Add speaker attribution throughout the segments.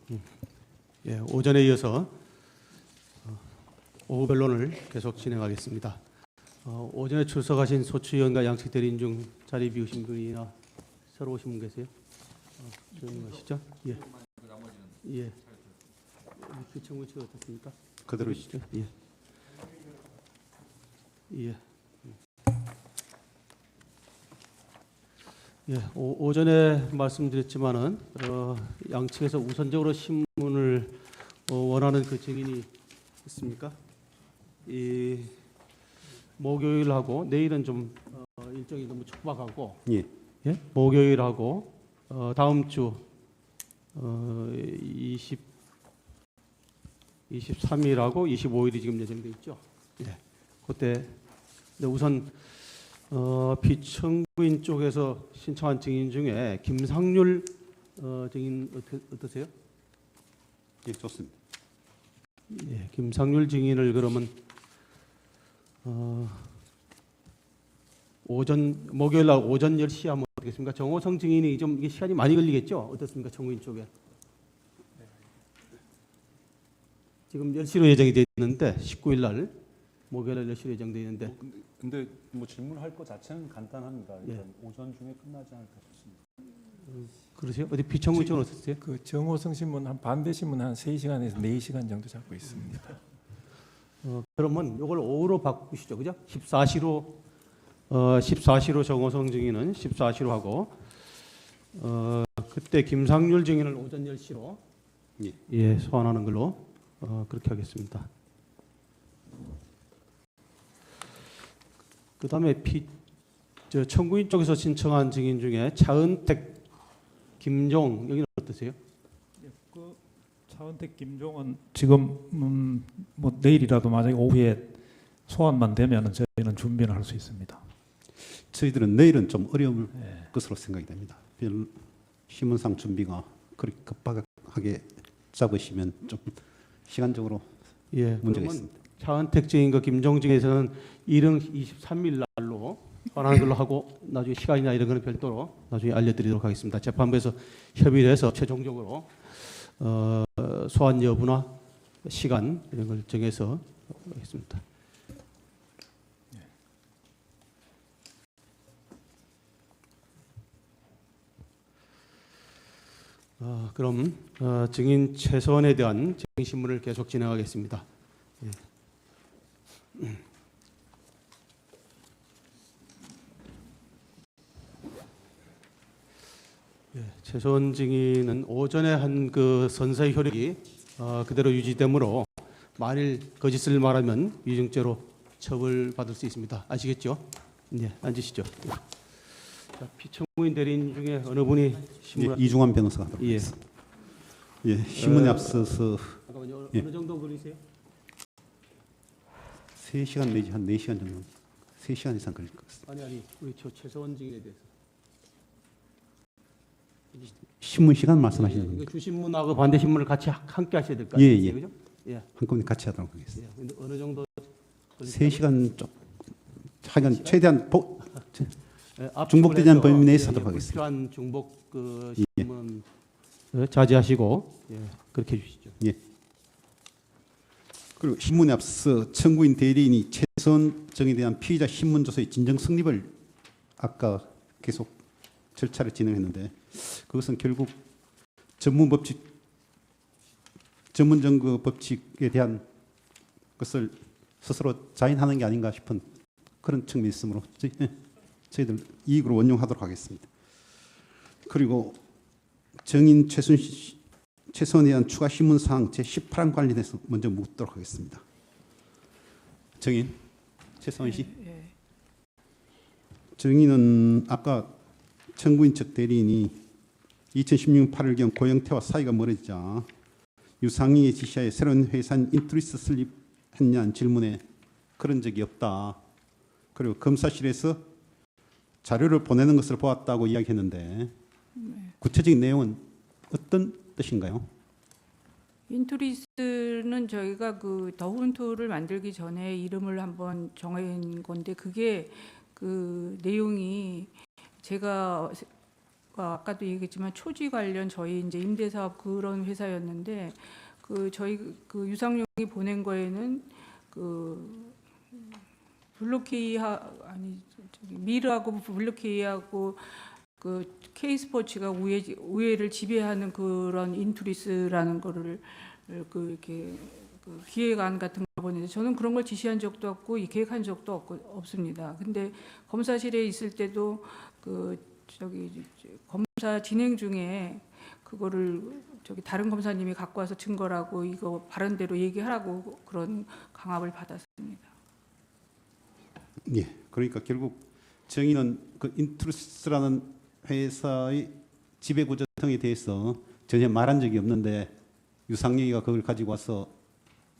Speaker 1: 예, 오전에 이어서 오후 변론을 계속 진행하겠습니다. 오전에 출석하신 소추위원과 양측 대리인 중 자리 비우신 분이나 새로 오신 분 계세요? 조용하시죠? 예. 예. 규청 위치가 어떻습니까?
Speaker 2: 그대로시죠?
Speaker 1: 예. 예. 예, 오전에 말씀드렸지만은 양측에서 우선적으로 신문을 원하는 그 증인이 있습니까? 이 목요일하고 내일은 좀 일정이 너무 촉박하고,
Speaker 2: 예.
Speaker 1: 예? 목요일하고 다음 주 23일하고 25일이 지금 예정돼 있죠. 예. 그때 우선 피청구인 쪽에서 신청한 증인 중에 김상률 증인 어떠세요?
Speaker 2: 예, 좋습니다.
Speaker 1: 예, 김상률 증인을 그러면 목요일 날 오전 10시 하면 어떻겠습니까? 정호성 증인이 좀 이게 시간이 많이 걸리겠죠? 어떻습니까? 청구인 쪽에. 지금 10시로 예정이 되어 있는데 19일 날 목요일 날 10시로 예정되어 있는데
Speaker 3: 근데 뭐 질문할 것 자체는 간단합니다. 일단
Speaker 1: 예.
Speaker 3: 오전 중에 끝나지 않을까 싶습니다.
Speaker 1: 그러세요? 어디 피청구 쪽은 어떠세요?
Speaker 4: 그 정호성 신문 한 반대 신문 한 3시간에서 4시간 정도 잡고 있습니다.
Speaker 1: 그러면 이걸 오후로 바꾸시죠. 그죠? 14시로 정호성 증인은 14시로 하고 그때 김상률 증인을 오전 10시로 예, 소환하는 걸로 그렇게 하겠습니다. 그다음에 청구인 쪽에서 신청한 증인 중에 차은택, 김종 여기는 어떠세요?
Speaker 5: 그 차은택 김종은 지금 뭐 내일이라도 만약에 오후에 소환만 되면 저희는 준비를 할 수 있습니다.
Speaker 2: 저희들은 내일은 좀 어려울 것으로 생각이 됩니다. 신문상 준비가 그렇게 급하게 잡으시면 좀 시간적으로
Speaker 1: 예,
Speaker 2: 문제가 있습니다.
Speaker 1: 차은택 증인과 김종 증에서는 일은 23일 날로 소환하는 걸로 하고 나중에 시간이나 이런 거는 별도로 나중에 알려드리도록 하겠습니다. 재판부에서 협의를 해서 최종적으로 소환 여부나 시간 이런 걸 정해서 하겠습니다. 그럼 증인 최선에 대한 증인신문을 계속 진행하겠습니다. 예. 예, 최선 증인은 오전에 한 그 선서의 효력이 그대로 유지되므로 만일 거짓을 말하면 위증죄로 처벌받을 수 있습니다. 아시겠죠? 네, 앉으시죠. 자, 피청구인 대리인 중에 어느 분이 신문
Speaker 2: 이중환 변호사가 하도록
Speaker 1: 예.
Speaker 2: 하겠습니다. 예, 신문에 앞서서
Speaker 1: 잠깐만요.
Speaker 2: 예.
Speaker 1: 어느 정도 걸리세요?
Speaker 2: 3시간 내지 한 4시간 정도, 3시간 이상 걸릴 것 같습니다.
Speaker 1: 아니 우리 최서원 증인에 대해서
Speaker 2: 신문 시간 말씀하시는
Speaker 1: 이거
Speaker 2: 겁니까?
Speaker 1: 주신문하고 반대 신문을 같이 함께 하셔야 될 것
Speaker 2: 예,
Speaker 1: 같아요.
Speaker 2: 예.
Speaker 1: 그죠? 예.
Speaker 2: 한꺼번에 같이 하도록 하겠습니다.
Speaker 1: 예. 근데 어느 정도
Speaker 2: 3시간 좀 하여간 최대한
Speaker 1: 예,
Speaker 2: 중복되지 않은
Speaker 1: 압축을
Speaker 2: 범위
Speaker 1: 해서,
Speaker 2: 내에서
Speaker 1: 예,
Speaker 2: 하도록 하겠습니다.
Speaker 1: 불필요한 중복 그 신문 자제하시고 예, 그렇게 해주시죠.
Speaker 2: 예. 그리고 신문에 앞서 청구인 대리인이 최선 정에 대한 피의자 신문 조서의 진정 성립을 아까 계속 절차를 진행했는데 그것은 결국 전문 증거 법칙에 대한 것을 스스로 자인하는 게 아닌가 싶은 그런 측면이 있으므로 저희들 이익으로 원용하도록 하겠습니다. 그리고 정인 최선에 대한 추가 신문사항 제18항 관련해서 먼저 묻도록 하겠습니다. 정인 최선 씨. 정인은 아까 청구인 측 대리인이 2016년 8월경 고영태와 사이가 멀어지자 유상희의 지시하에 새로운 회사인 인트리스 설립했냐는 질문에 그런 적이 없다. 그리고 검사실에서 자료를 보내는 것을 보았다고 이야기했는데 구체적인 내용은 어떤 뜻인가요?
Speaker 6: 인트리스는 저희가 그 더훈투를 만들기 전에 이름을 한번 정한 건데 그게 그 내용이 제가 아까도 얘기했지만 초지 관련 저희 이제 임대사업 그런 회사였는데 저희 유상용이 보낸 거에는 미르하고 블루케이하고 K스포츠가 우회를 지배하는 그런 인투리스라는 거를 이렇게 기획안 같은 걸 보는데 저는 그런 걸 지시한 적도 없고 계획한 적도 없습니다. 근데 검사실에 있을 때도 검사 진행 중에 그거를 다른 검사님이 갖고 와서 증거라고 이거 바른 대로 얘기하라고 그런 강압을 받았습니다.
Speaker 2: 예. 그러니까 결국 정의는 그 인트루스라는 회사의 지배 구조 등에 대해서 전혀 말한 적이 없는데 유상영이가 그걸 가지고 와서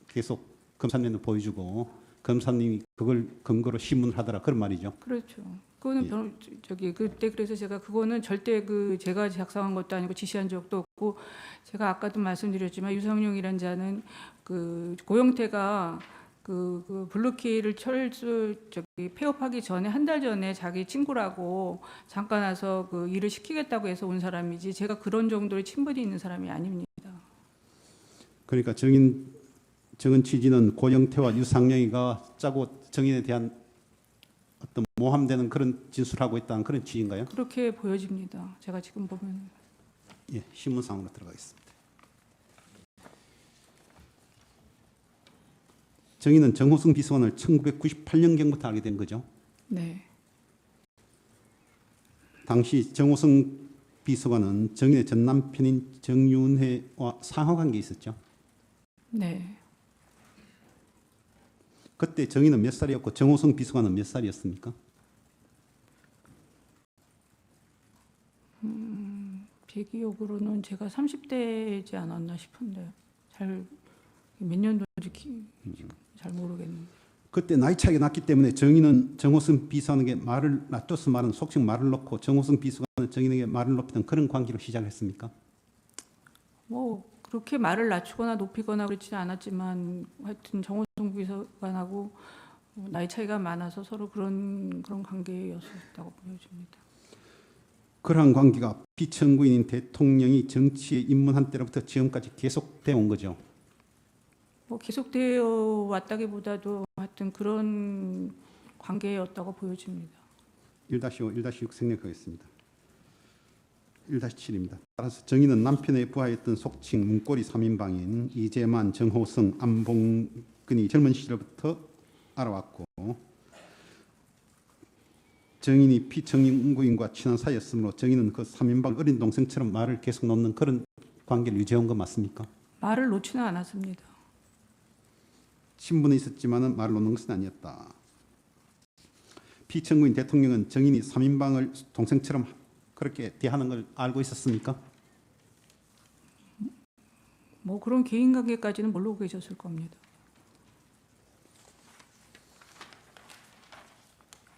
Speaker 2: 계속 검사님한테 보여주고 검사님이 그걸 근거로 신문을 하더라 그런 말이죠.
Speaker 6: 그렇죠. 그거는 그때 그래서 제가 그거는 절대 제가 작성한 것도 아니고 지시한 적도 없고 제가 아까도 말씀드렸지만 유상용이라는 자는 고영태가 블루케이를 폐업하기 전에 한 달 전에 자기 친구라고 잠깐 와서 일을 시키겠다고 해서 온 사람이지 제가 그런 정도의 친분이 있는 사람이 아닙니다.
Speaker 2: 그러니까 정은 취지는 고영태와 유상영이가 짜고 정인에 대한 어떤 모함되는 그런 진술하고 있다는 그런 취지인가요?
Speaker 6: 그렇게 보여집니다. 제가 지금 보면.
Speaker 2: 예, 신문상으로 들어가겠습니다. 정의는 정호승 비서관을 1998년경부터 알게 된 거죠.
Speaker 6: 네.
Speaker 2: 당시 정호승 비서관은 정의의 전 남편인 정윤회와 상하관계에 있었죠.
Speaker 6: 네.
Speaker 2: 그때 정의는 몇 살이었고 정호승 비서관은 몇 살이었습니까?
Speaker 6: 제 기억으로는 제가 30대이지 않았나 싶은데 몇 년도인지 잘 모르겠는데.
Speaker 2: 그때 나이 차이가 났기 때문에 정의는 정호승 비서관에게 말을 낮춰서 말은 속칭 말을 놓고 정호승 비서관은 정의에게 말을 높이던 그런 관계로 시작했습니까?
Speaker 6: 그렇게 말을 낮추거나 높이거나 그렇지는 않았지만 하여튼 정호승 비서관하고 나이 차이가 많아서 서로 그런 관계였었다고 보여집니다.
Speaker 2: 그러한 관계가 피청구인인 대통령이 정치에 입문한 때로부터 지금까지 계속되어 온 거죠.
Speaker 6: 계속되어 왔다기보다도 하여튼 그런 관계였다고 보여집니다.
Speaker 2: 1-5, 1-6 생략하겠습니다. 1-7입니다. 따라서 정의는 남편에 부하였던 속칭 문고리 3인방인 이재만, 정호승, 안봉근이 젊은 시절부터 알아왔고 정인이 피청구인과 친한 사이였으므로 정인은 그 3인방 어린 동생처럼 말을 계속 놓는 그런 관계를 유지해온 거 맞습니까?
Speaker 6: 말을 놓지는 않았습니다.
Speaker 2: 친분은 있었지만 말을 놓는 것은 아니었다. 피청구인 대통령은 정인이 3인방을 동생처럼 그렇게 대하는 걸 알고 있었습니까?
Speaker 6: 그런 개인 관계까지는 모르고 계셨을 겁니다.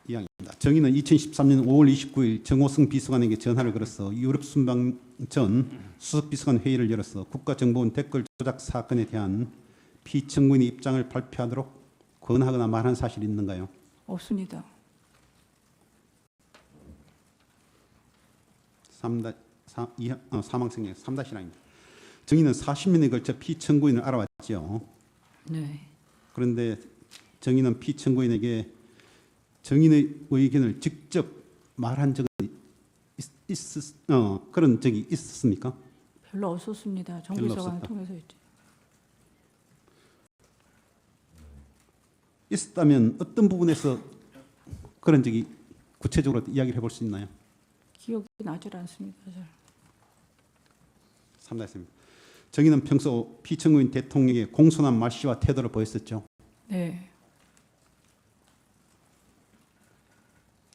Speaker 2: 이항입니다. 정의는 2013년 5월 29일 정호승 비서관에게 전화를 걸어서 유럽 순방 전 수석 비서관 회의를 열어서 국가정보원 댓글 조작 사건에 대한 피청구인의 입장을 발표하도록 권하거나 말한 사실이 있는가요?
Speaker 6: 없습니다.
Speaker 2: 사망생략 3-1입니다. 정의는 40년에 걸쳐 피청구인을 알아왔죠.
Speaker 6: 네.
Speaker 2: 그런데 정의는 피청구인에게 정인의 의견을 직접 말한 적은 그런 적이 있었습니까?
Speaker 6: 별로 없었습니다.
Speaker 2: 별로
Speaker 6: 정비서관을
Speaker 2: 없었다.
Speaker 6: 통해서 했죠.
Speaker 2: 있었다면 어떤 부분에서 그런 적이 구체적으로 이야기를 해볼 수 있나요?
Speaker 6: 기억이 나질 않습니다. 잘.
Speaker 2: 3-입니다. 정의는 평소 피청구인 대통령에게 공손한 말씨와 태도를 보였었죠.
Speaker 6: 네.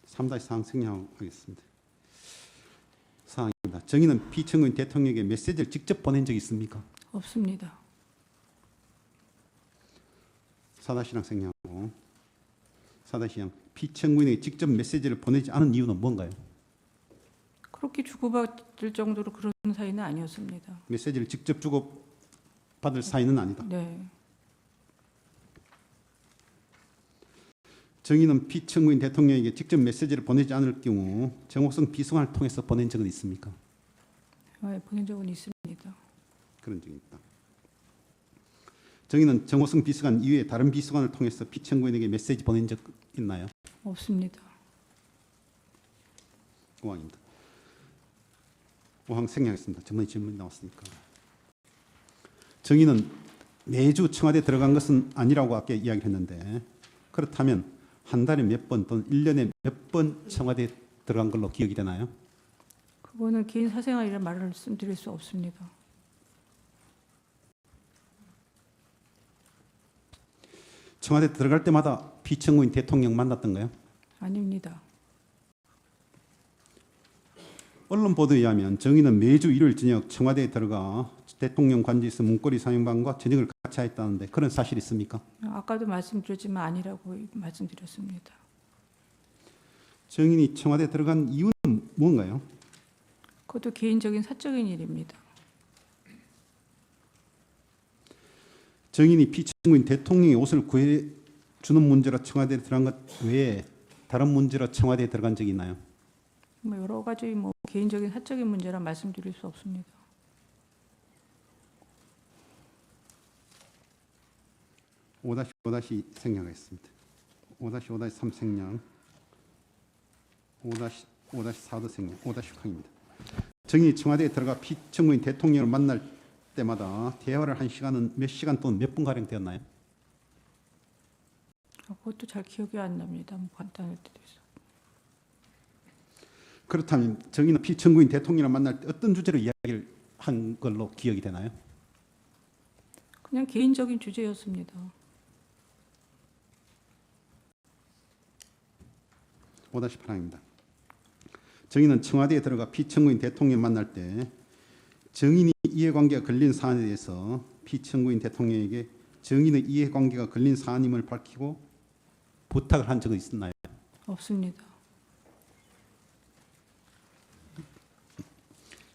Speaker 2: 3-4항 생략하겠습니다. 사항입니다. 정의는 피청구인 대통령에게 메시지를 직접 보낸 적이 있습니까?
Speaker 6: 없습니다.
Speaker 2: 4-1항 생략하고 4-2항 피청구인에게 직접 메시지를 보내지 않은 이유는 뭔가요?
Speaker 6: 그렇게 주고받을 정도로 그런 사이는 아니었습니다.
Speaker 2: 메시지를 직접 주고받을 사이는 아니다.
Speaker 6: 네.
Speaker 2: 정의는 피청구인 대통령에게 직접 메시지를 보내지 않을 경우 정옥성 비서관을 통해서 보낸 적은 있습니까?
Speaker 6: 보낸 적은 있습니다.
Speaker 2: 그런 적이 있다. 정의는 정옥성 비서관 이외에 다른 비서관을 통해서 피청구인에게 메시지 보낸 적 있나요?
Speaker 6: 없습니다.
Speaker 2: 5항입니다. 5항 생략했습니다. 전문의 질문이 나왔으니까. 정의는 매주 청와대 들어간 것은 아니라고 아까 이야기했는데 그렇다면 한 달에 몇 번 또는 1년에 몇 번 청와대에 들어간 걸로 기억이 되나요?
Speaker 6: 그거는 개인 사생활이라 말씀드릴 수 없습니다.
Speaker 2: 청와대 들어갈 때마다 피청구인 대통령 만났던가요?
Speaker 6: 아닙니다.
Speaker 2: 언론 보도에 의하면 정의는 매주 일요일 저녁 청와대에 들어가 대통령 관저에서 문고리 사령관과 저녁을 같이 했다는데 그런 사실이 있습니까?
Speaker 6: 아까도 말씀드렸지만 아니라고 말씀드렸습니다.
Speaker 2: 정인이 청와대에 들어간 이유는 무언가요?
Speaker 6: 그것도 개인적인 사적인 일입니다.
Speaker 2: 정인이 피청구인 대통령의 옷을 구해주는 문제로 청와대에 들어간 것 외에 다른 문제로 청와대에 들어간 적이 있나요?
Speaker 6: 뭐 여러 가지 뭐 개인적인 사적인 문제라 말씀드릴 수 없습니다.
Speaker 2: 5-5- 생략하겠습니다. 5-5-3 생략, 5-4도 생략, 5-6항입니다. 정인이 청와대에 들어가 피청구인 대통령을 만날 때마다 대화를 한 시간은 몇 시간 또는 몇 분가량 되었나요?
Speaker 6: 그것도 잘 기억이 안 납니다. 뭐 간단할 때도 있어.
Speaker 2: 그렇다면 정인은 피청구인 대통령을 만날 때 어떤 주제로 이야기를 한 걸로 기억이 되나요?
Speaker 6: 그냥 개인적인 주제였습니다.
Speaker 2: 5-8항입니다. 정인은 청와대에 들어가 피청구인 대통령을 만날 때 정인이 이해관계가 걸린 사안에 대해서 피청구인 대통령에게 정인의 이해관계가 걸린 사안임을 밝히고 부탁을 한 적은 있었나요?
Speaker 6: 없습니다.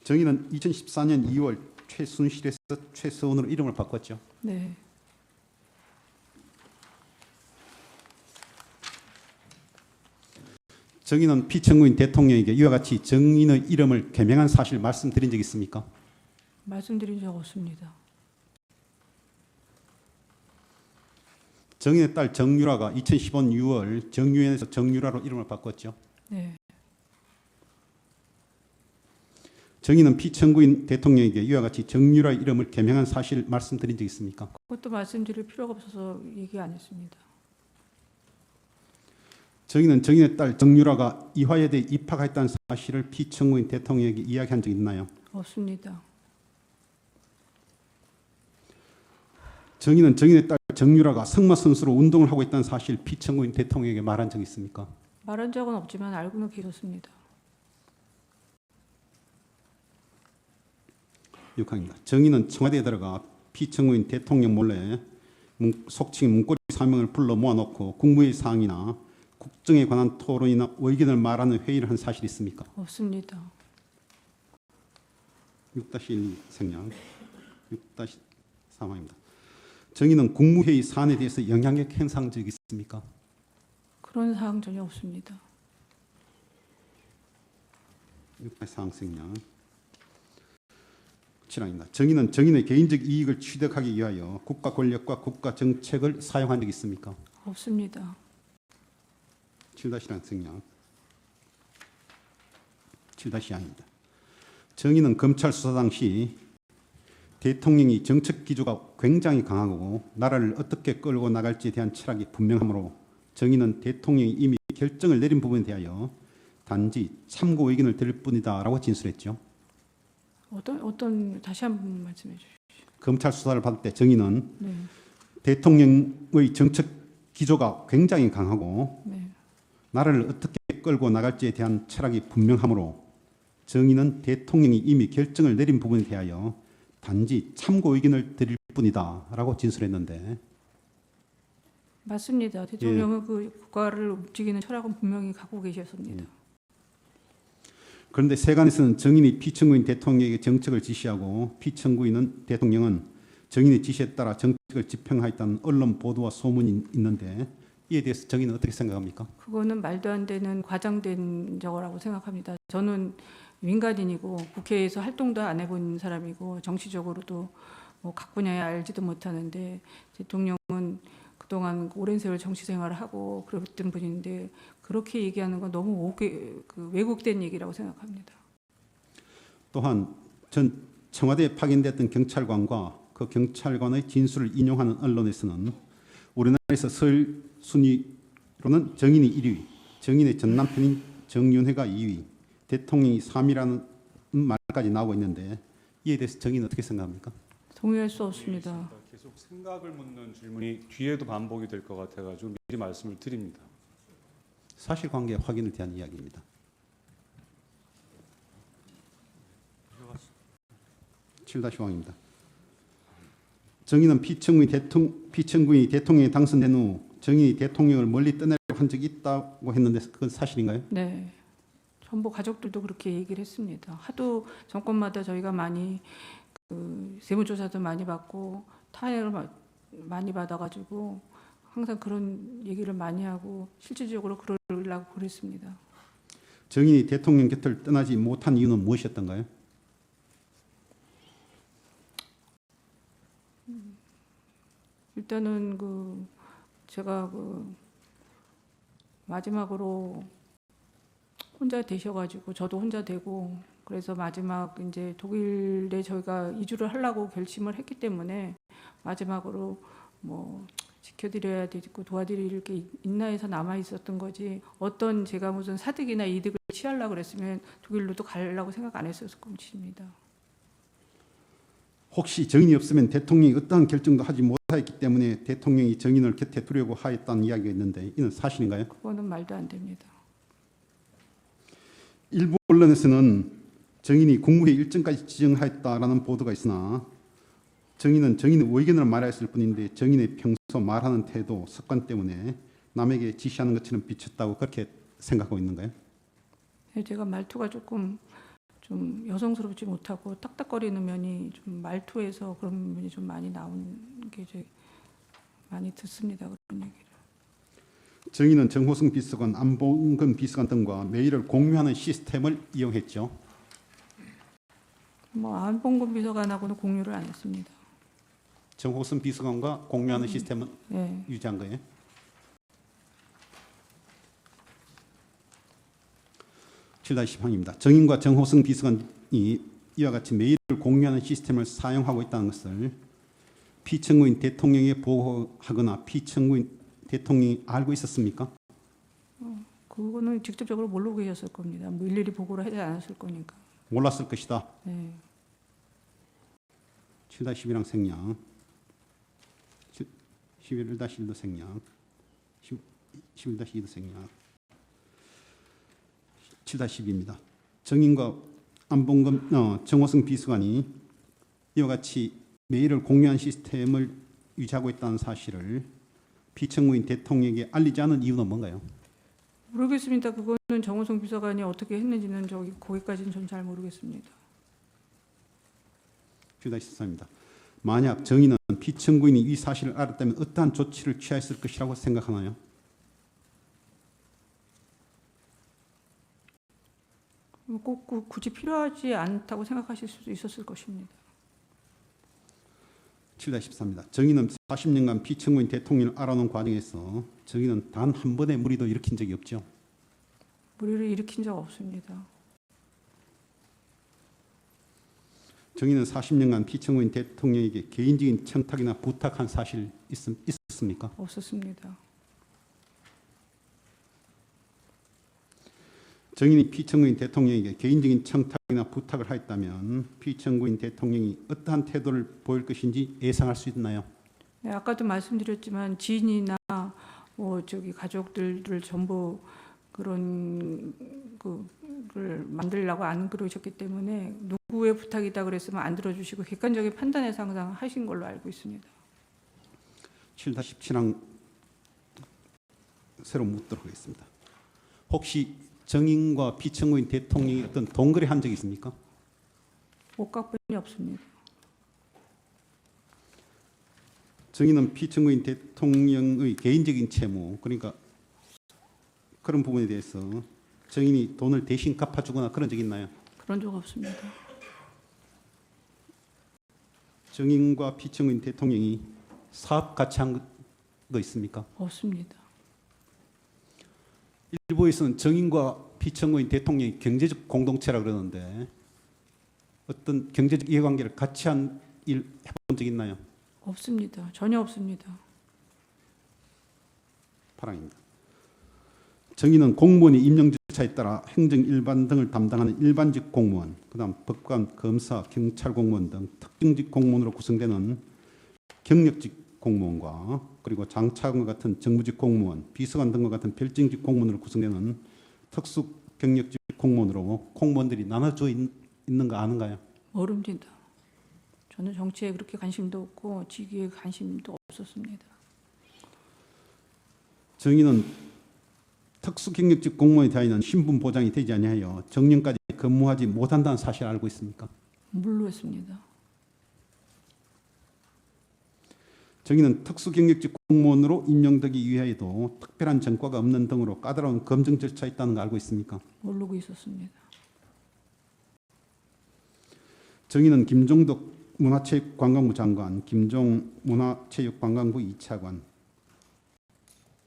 Speaker 2: 정인은 2014년 2월 최순실에서 최서원으로 이름을 바꿨죠.
Speaker 6: 네.
Speaker 2: 정인은 피청구인 대통령에게 이와 같이 정인의 이름을 개명한 사실 말씀드린 적 있습니까?
Speaker 6: 말씀드린 적 없습니다.
Speaker 2: 정인의 딸 정유라가 2015년 6월 정유엔에서 정유라로 이름을 바꿨죠.
Speaker 6: 네.
Speaker 2: 정인은 피청구인 대통령에게 이와 같이 정유라의 이름을 개명한 사실 말씀드린 적 있습니까?
Speaker 6: 그것도 말씀드릴 필요가 없어서 얘기 안 했습니다.
Speaker 2: 정인은 정인의 딸 정유라가 이화여대에 입학했다는 사실을 피청구인 대통령에게 이야기한 적 있나요?
Speaker 6: 없습니다.
Speaker 2: 정인은 정인의 딸 정유라가 승마 선수로 운동을 하고 있다는 사실 피청구인 대통령에게 말한 적 있습니까?
Speaker 6: 말한 적은 없지만 알고는 계셨습니다.
Speaker 2: 6항입니다. 정인은 청와대에 들어가 피청구인 대통령 몰래 속칭 문고리 사명을 불러 모아놓고 국무회의 사항이나 국정에 관한 토론이나 의견을 말하는 회의를 한 사실이 있습니까?
Speaker 6: 없습니다.
Speaker 2: 6-1 생략, 6-3항입니다. 정인은 국무회의 사안에 대해서 영향력 행사한 적이 있습니까?
Speaker 6: 그런 사항 전혀 없습니다.
Speaker 2: 6-4항 생략, 7항입니다. 정인은 정인의 개인적 이익을 취득하기 위하여 국가 권력과 국가 정책을 사용한 적이 있습니까?
Speaker 6: 없습니다.
Speaker 2: 7-1항 생략, 7-2항입니다. 정인은 검찰 수사 당시 대통령이 정책 기조가 굉장히 강하고 나라를 어떻게 끌고 나갈지에 대한 철학이 분명하므로 정인은 대통령이 이미 결정을 내린 부분에 대하여 단지 참고 의견을 드릴 뿐이다라고 진술했죠.
Speaker 6: 어떤 다시 한번 말씀해 주시죠.
Speaker 2: 검찰 수사를 받을 때 정인은
Speaker 6: 네.
Speaker 2: 대통령의 정책 기조가 굉장히 강하고
Speaker 6: 네.
Speaker 2: 나라를 어떻게 끌고 나갈지에 대한 철학이 분명하므로 정인은 대통령이 이미 결정을 내린 부분에 대하여 단지 참고 의견을 드릴 뿐이다라고 진술했는데
Speaker 6: 맞습니다. 대통령은 그 국가를 움직이는 철학은 분명히 갖고 계셨습니다.
Speaker 2: 그런데 세간에서는 정인이 피청구인 대통령에게 정책을 지시하고 피청구인은 대통령은 정인의 지시에 따라 정책을 집행하였다는 언론 보도와 소문이 있는데 이에 대해서 정의는 어떻게 생각합니까?
Speaker 6: 그거는 말도 안 되는 과장된 저거라고 생각합니다. 저는 민간인이고 국회에서 활동도 안 해본 사람이고 정치적으로도 뭐 각 분야에 알지도 못하는데 대통령은 그동안 오랜 세월 정치 생활을 하고 그랬던 분인데 그렇게 얘기하는 건 너무 왜곡된 얘기라고 생각합니다.
Speaker 2: 또한 전 청와대에 파견됐던 경찰관과 그 경찰관의 진술을 인용하는 언론에서는 우리나라에서 서열 순위로는 정인이 1위, 정인의 전 남편인 정윤회가 2위, 대통령이 3위라는 말까지 나오고 있는데 이에 대해서 정의는 어떻게 생각합니까?
Speaker 6: 동의할 수 없습니다.
Speaker 3: 계속 생각을 묻는 질문이 뒤에도 반복이 될 것 같아가지고 미리 말씀을 드립니다.
Speaker 2: 사실관계 확인에 대한 이야기입니다. 7-5입니다. 정의는 피청구인이 대통령에 당선된 후 정의의 대통령을 멀리 떠나려고 한 적이 있다고 했는데 그건 사실인가요?
Speaker 6: 네. 전부 가족들도 그렇게 얘기를 했습니다. 하도 정권마다 저희가 많이 세무조사도 많이 받고 탄핵을 많이 받아가지고 항상 그런 얘기를 많이 하고 실질적으로 그러려고 그랬습니다.
Speaker 2: 정인이 대통령 곁을 떠나지 못한 이유는 무엇이었던가요?
Speaker 6: 일단은 제가 마지막으로 혼자 되셔가지고 저도 혼자 되고 그래서 마지막 이제 독일에 저희가 이주를 하려고 결심을 했기 때문에 마지막으로 뭐 지켜드려야 되고 도와드릴 게 있나 해서 남아 있었던 거지 어떤 제가 무슨 사득이나 이득을 취하려고 그랬으면 독일로도 가려고 생각 안 했었을 것입니다.
Speaker 2: 혹시 정인이 없으면 대통령이 어떠한 결정도 하지 못하였기 때문에 대통령이 정인을 곁에 두려고 하였다는 이야기가 있는데 이는 사실인가요?
Speaker 6: 그거는 말도 안 됩니다.
Speaker 2: 일부 언론에서는 정인이 국무회의 일정까지 지정하였다라는 보도가 있으나 정인의 의견을 말하였을 뿐인데 정인의 평소 말하는 태도, 습관 때문에 남에게 지시하는 것처럼 비쳤다고 그렇게 생각하고 있는가요?
Speaker 6: 네, 제가 말투가 조금 좀 여성스럽지 못하고 딱딱거리는 면이 좀 말투에서 그런 면이 좀 많이 나온 게 이제 많이 듣습니다. 그런 얘기를.
Speaker 2: 정인은 정호승 비서관, 안봉근 비서관 등과 메일을 공유하는 시스템을 이용했죠.
Speaker 6: 뭐 안봉근 비서관하고는 공유를 안 했습니다.
Speaker 2: 정호승 비서관과 공유하는 시스템은
Speaker 6: 네.
Speaker 2: 유지한 거예요. (7-10항입니다) 정인과 정호승 비서관이 이와 같이 메일을 공유하는 시스템을 사용하고 있다는 것을 피청구인 대통령에게 보고하거나 피청구인 대통령이 알고 있었습니까?
Speaker 6: 그거는 직접적으로 모르고 계셨을 겁니다. 뭐 일일이 보고를 하지 않았을 거니까.
Speaker 2: 몰랐을 것이다.
Speaker 6: 네.
Speaker 2: 7-11항 생략, 11-1도 생략, 11-2도 생략, 7-12입니다. 정인과 정호승 비서관이 이와 같이 메일을 공유한 시스템을 유지하고 있다는 사실을 피청구인 대통령에게 알리지 않은 이유는 뭔가요?
Speaker 6: 모르겠습니다. 그거는 정호성 비서관이 어떻게 했는지는 거기까지는 전 잘 모르겠습니다.
Speaker 2: 7-13입니다. 만약 정인은 피청구인이 이 사실을 알았다면 어떠한 조치를 취했을 것이라고 생각하나요?
Speaker 6: 꼭 굳이 필요하지 않다고 생각하실 수도 있었을 것입니다.
Speaker 2: 7-14입니다. 정인은 40년간 피청구인 대통령을 알아놓은 과정에서 정인은 단 한 번의 무리도 일으킨 적이 없죠.
Speaker 6: 무리를 일으킨 적 없습니다.
Speaker 2: 정인은 40년간 피청구인 대통령에게 개인적인 청탁이나 부탁한 사실 있었습니까?
Speaker 6: 없었습니다.
Speaker 2: 정인이 피청구인 대통령에게 개인적인 청탁이나 부탁을 하였다면 피청구인 대통령이 어떠한 태도를 보일 것인지 예상할 수 있나요?
Speaker 6: 네, 아까도 말씀드렸지만 지인이나 가족들을 전부 그런 걸 만들려고 안 그러셨기 때문에 누구의 부탁이다 그랬으면 안 들어주시고 객관적인 판단에서 항상 하신 걸로 알고 있습니다.
Speaker 2: 7-17항 새로 묻도록 하겠습니다. 혹시 정인과 피청구인 대통령이 어떤 동거래 한 적이 있습니까?
Speaker 6: 옷가뿐이 없습니다.
Speaker 2: 정의는 피청구인 대통령의 개인적인 채무, 그러니까 그런 부분에 대해서 정인이 돈을 대신 갚아주거나 그런 적 있나요?
Speaker 6: 그런 적 없습니다.
Speaker 2: 정인과 피청구인 대통령이 사업 같이 한 거 있습니까?
Speaker 6: 없습니다.
Speaker 2: 일부에서는 정인과 피청구인 대통령이 경제적 공동체라 그러는데 어떤 경제적 이해관계를 같이 한 일 해본 적 있나요?
Speaker 6: 없습니다. 전혀 없습니다.
Speaker 2: 파랑입니다. 정의는 공무원이 임용 절차에 따라 행정 일반 등을 담당하는 일반직 공무원, 그다음 법관, 검사, 경찰 공무원 등 특정직 공무원으로 구성되는 경력직 공무원과 그리고 장차관과 같은 정부직 공무원, 비서관 등과 같은 별정직 공무원으로 구성되는 특수 경력직 공무원으로 공무원들이 나눠져 있는 거 아는가요?
Speaker 6: 모릅니다. 저는 정치에 그렇게 관심도 없고 직위에 관심도 없었습니다.
Speaker 2: 정의는 특수 경력직 공무원에 대하여는 신분 보장이 되지 아니하여 정년까지 근무하지 못한다는 사실을 알고 있습니까?
Speaker 6: 몰랐습니다.
Speaker 2: 정의는 특수 경력직 공무원으로 임명되기 위하여도 특별한 전과가 없는 등으로 까다로운 검증 절차가 있다는 거 알고 있습니까?
Speaker 6: 모르고 있었습니다.
Speaker 2: 정의는 김종덕 문화체육관광부 장관, 김종 문화체육관광부 2차관,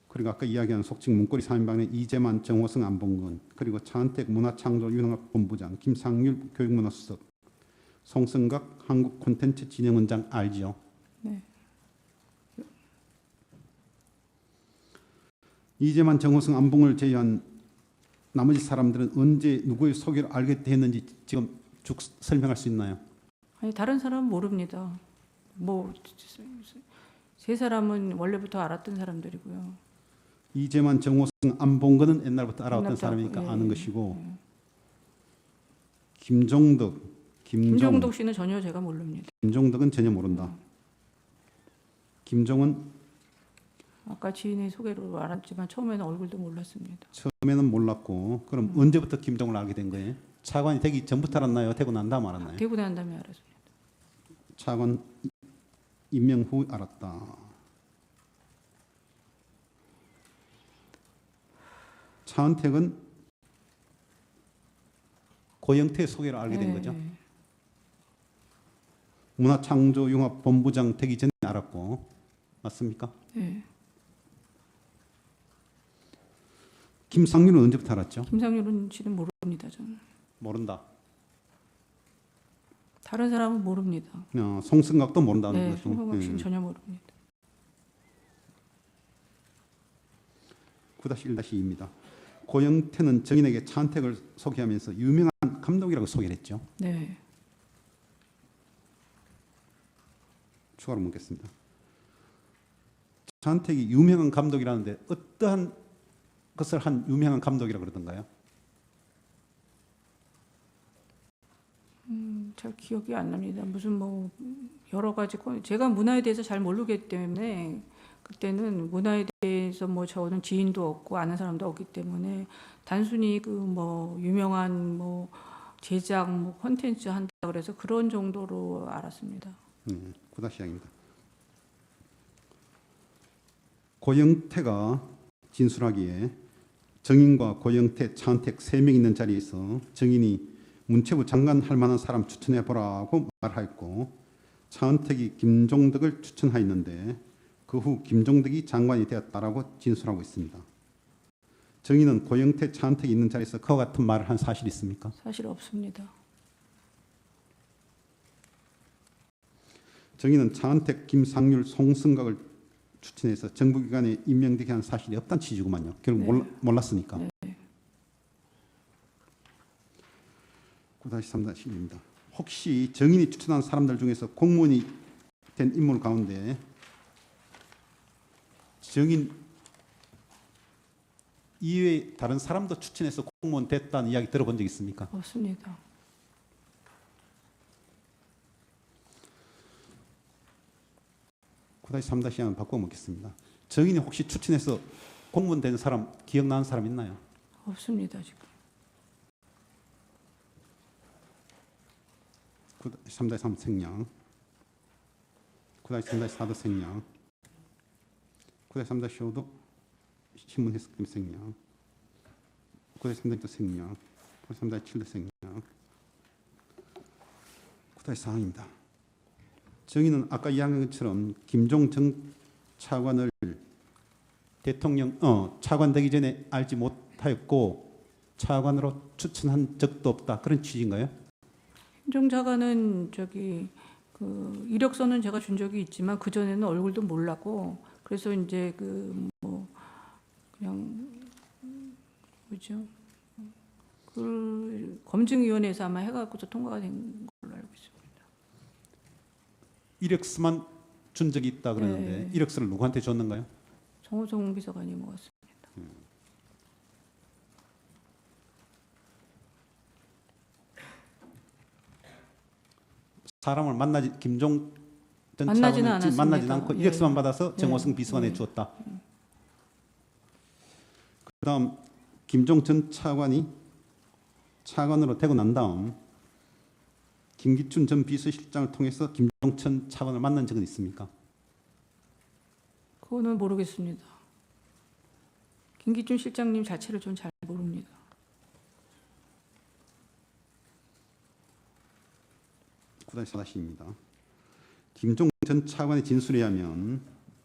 Speaker 2: 그리고 아까 이야기한 속칭 문고리 3인방의 이재만, 정호성, 안봉근, 그리고 차은택 문화창조융합본부장, 김상률 교육문화수석, 송성각 한국콘텐츠진흥원장 알지요?
Speaker 6: 네.
Speaker 2: 이재만, 정호성, 안봉을 제외한 나머지 사람들은 언제 누구의 소개를 알게 됐는지 지금 쭉 설명할 수 있나요?
Speaker 6: 아니 다른 사람은 모릅니다. 뭐 세 사람은 원래부터 알았던 사람들이고요.
Speaker 2: 이재만, 정호성, 안봉근은 옛날부터 알아왔던
Speaker 6: 옛날부터
Speaker 2: 사람이니까
Speaker 6: 예,
Speaker 2: 아는 것이고 김종덕,
Speaker 6: 김종덕 씨는 전혀 제가 모릅니다.
Speaker 2: 김종덕은 전혀 모른다. 김종은
Speaker 6: 아까 지인의 소개로 알았지만 처음에는 얼굴도 몰랐습니다.
Speaker 2: 처음에는 몰랐고 그럼 언제부터 김종을 알게 된 거예요? 차관이 되기 전부터 알았나요? 되고 난 다음 알았나요?
Speaker 6: 되고 난 다음에 알았습니다.
Speaker 2: 차관 임명 후 알았다. 차은택은 고영태 소개를 알게 된
Speaker 6: 네,
Speaker 2: 거죠.
Speaker 6: 네.
Speaker 2: 문화창조융합본부장 되기 전에 알았고 맞습니까?
Speaker 6: 네.
Speaker 2: 김상률은 언제부터 알았죠?
Speaker 6: 김상률 씨는 모릅니다. 저는
Speaker 2: 모른다.
Speaker 6: 다른 사람은 모릅니다.
Speaker 2: 송승각도 모른다는
Speaker 6: 네,
Speaker 2: 거죠.
Speaker 6: 송성각 씨는 전혀 모릅니다.
Speaker 2: 9-1-2입니다. 고영태는 정인에게 차은택을 소개하면서 유명한 감독이라고 소개를 했죠.
Speaker 6: 네.
Speaker 2: 추가로 묻겠습니다. 차은택이 유명한 감독이라는데 어떠한 것을 한 유명한 감독이라고 그러던가요?
Speaker 6: 잘 기억이 안 납니다. 무슨 뭐 여러 가지 제가 문화에 대해서 잘 모르기 때문에 그때는 문화에 대해서 뭐 저는 지인도 없고 아는 사람도 없기 때문에 단순히 그 뭐 유명한 뭐 제작 뭐 콘텐츠 한다 그래서 그런 정도로 알았습니다.
Speaker 2: 9-2입니다. 고영태가 진술하기에 정인과 고영태, 차은택 3명 있는 자리에서 정인이 문체부 장관 할 만한 사람 추천해 보라고 말하였고 차은택이 김종덕을 추천하였는데 그 후 김종덕이 장관이 되었다라고 진술하고 있습니다. 정인은 고영태, 차은택이 있는 자리에서 그와 같은 말을 한 사실이 있습니까?
Speaker 6: 사실 없습니다.
Speaker 2: 정인은 차은택, 김상률, 송승각을 추천해서 정부기관에 임명되게 한 사실이 없다는 취지구만요. 결국
Speaker 6: 네.
Speaker 2: 몰랐으니까.
Speaker 6: 네.
Speaker 2: 9-3-1입니다. 혹시 정인이 추천한 사람들 중에서 공무원이 된 인물 가운데 정인 이외에 다른 사람도 추천해서 공무원 됐다는 이야기 들어본 적 있습니까?
Speaker 6: 없습니다.
Speaker 2: 다시 3-2 바꿔 먹겠습니다. 정인이 혹시 추천해서 공무원 된 사람 기억나는 사람 있나요?
Speaker 6: 없습니다 지금.
Speaker 2: 3-3 생략. 9-3-4도 생략. 9-3-5도 신문 해석 때문에 생략. 9-3-6도 생략. 9-3-7도 생략. 9-4입니다. 정의는 아까 이야기한 것처럼 김종 전 차관을 대통령 차관되기 전에 알지 못하였고 차관으로 추천한 적도 없다. 그런 취지인가요?
Speaker 6: 김종 차관은 그 이력서는 제가 준 적이 있지만 그 전에는 얼굴도 몰랐고 그래서 이제 그냥 뭐죠? 그 검증위원회에서 아마 해갖고서 통과가 된 걸로 알고 있습니다.
Speaker 2: 이력서만 준 적이 있다 그러는데
Speaker 6: 네.
Speaker 2: 이력서를 누구한테 줬는가요?
Speaker 6: 정호성 비서관이 먹었습니다.
Speaker 2: 사람을 만나지 김종 전
Speaker 6: 만나지는
Speaker 2: 차관을
Speaker 6: 않았습니다.
Speaker 2: 만나지 않고
Speaker 6: 예.
Speaker 2: 이력서만 받아서 정호성
Speaker 6: 예.
Speaker 2: 비서관에
Speaker 6: 예.
Speaker 2: 주었다. 그다음 김종 전 차관이 차관으로 되고 난 다음 김기춘 전 비서실장을 통해서 김종천 차관을 만난 적은 있습니까?
Speaker 6: 그거는 모르겠습니다. 김기춘 실장님 자체를 좀 잘 모릅니다.
Speaker 2: 구다시입니다. 김종 전 차관의 진술에 의하면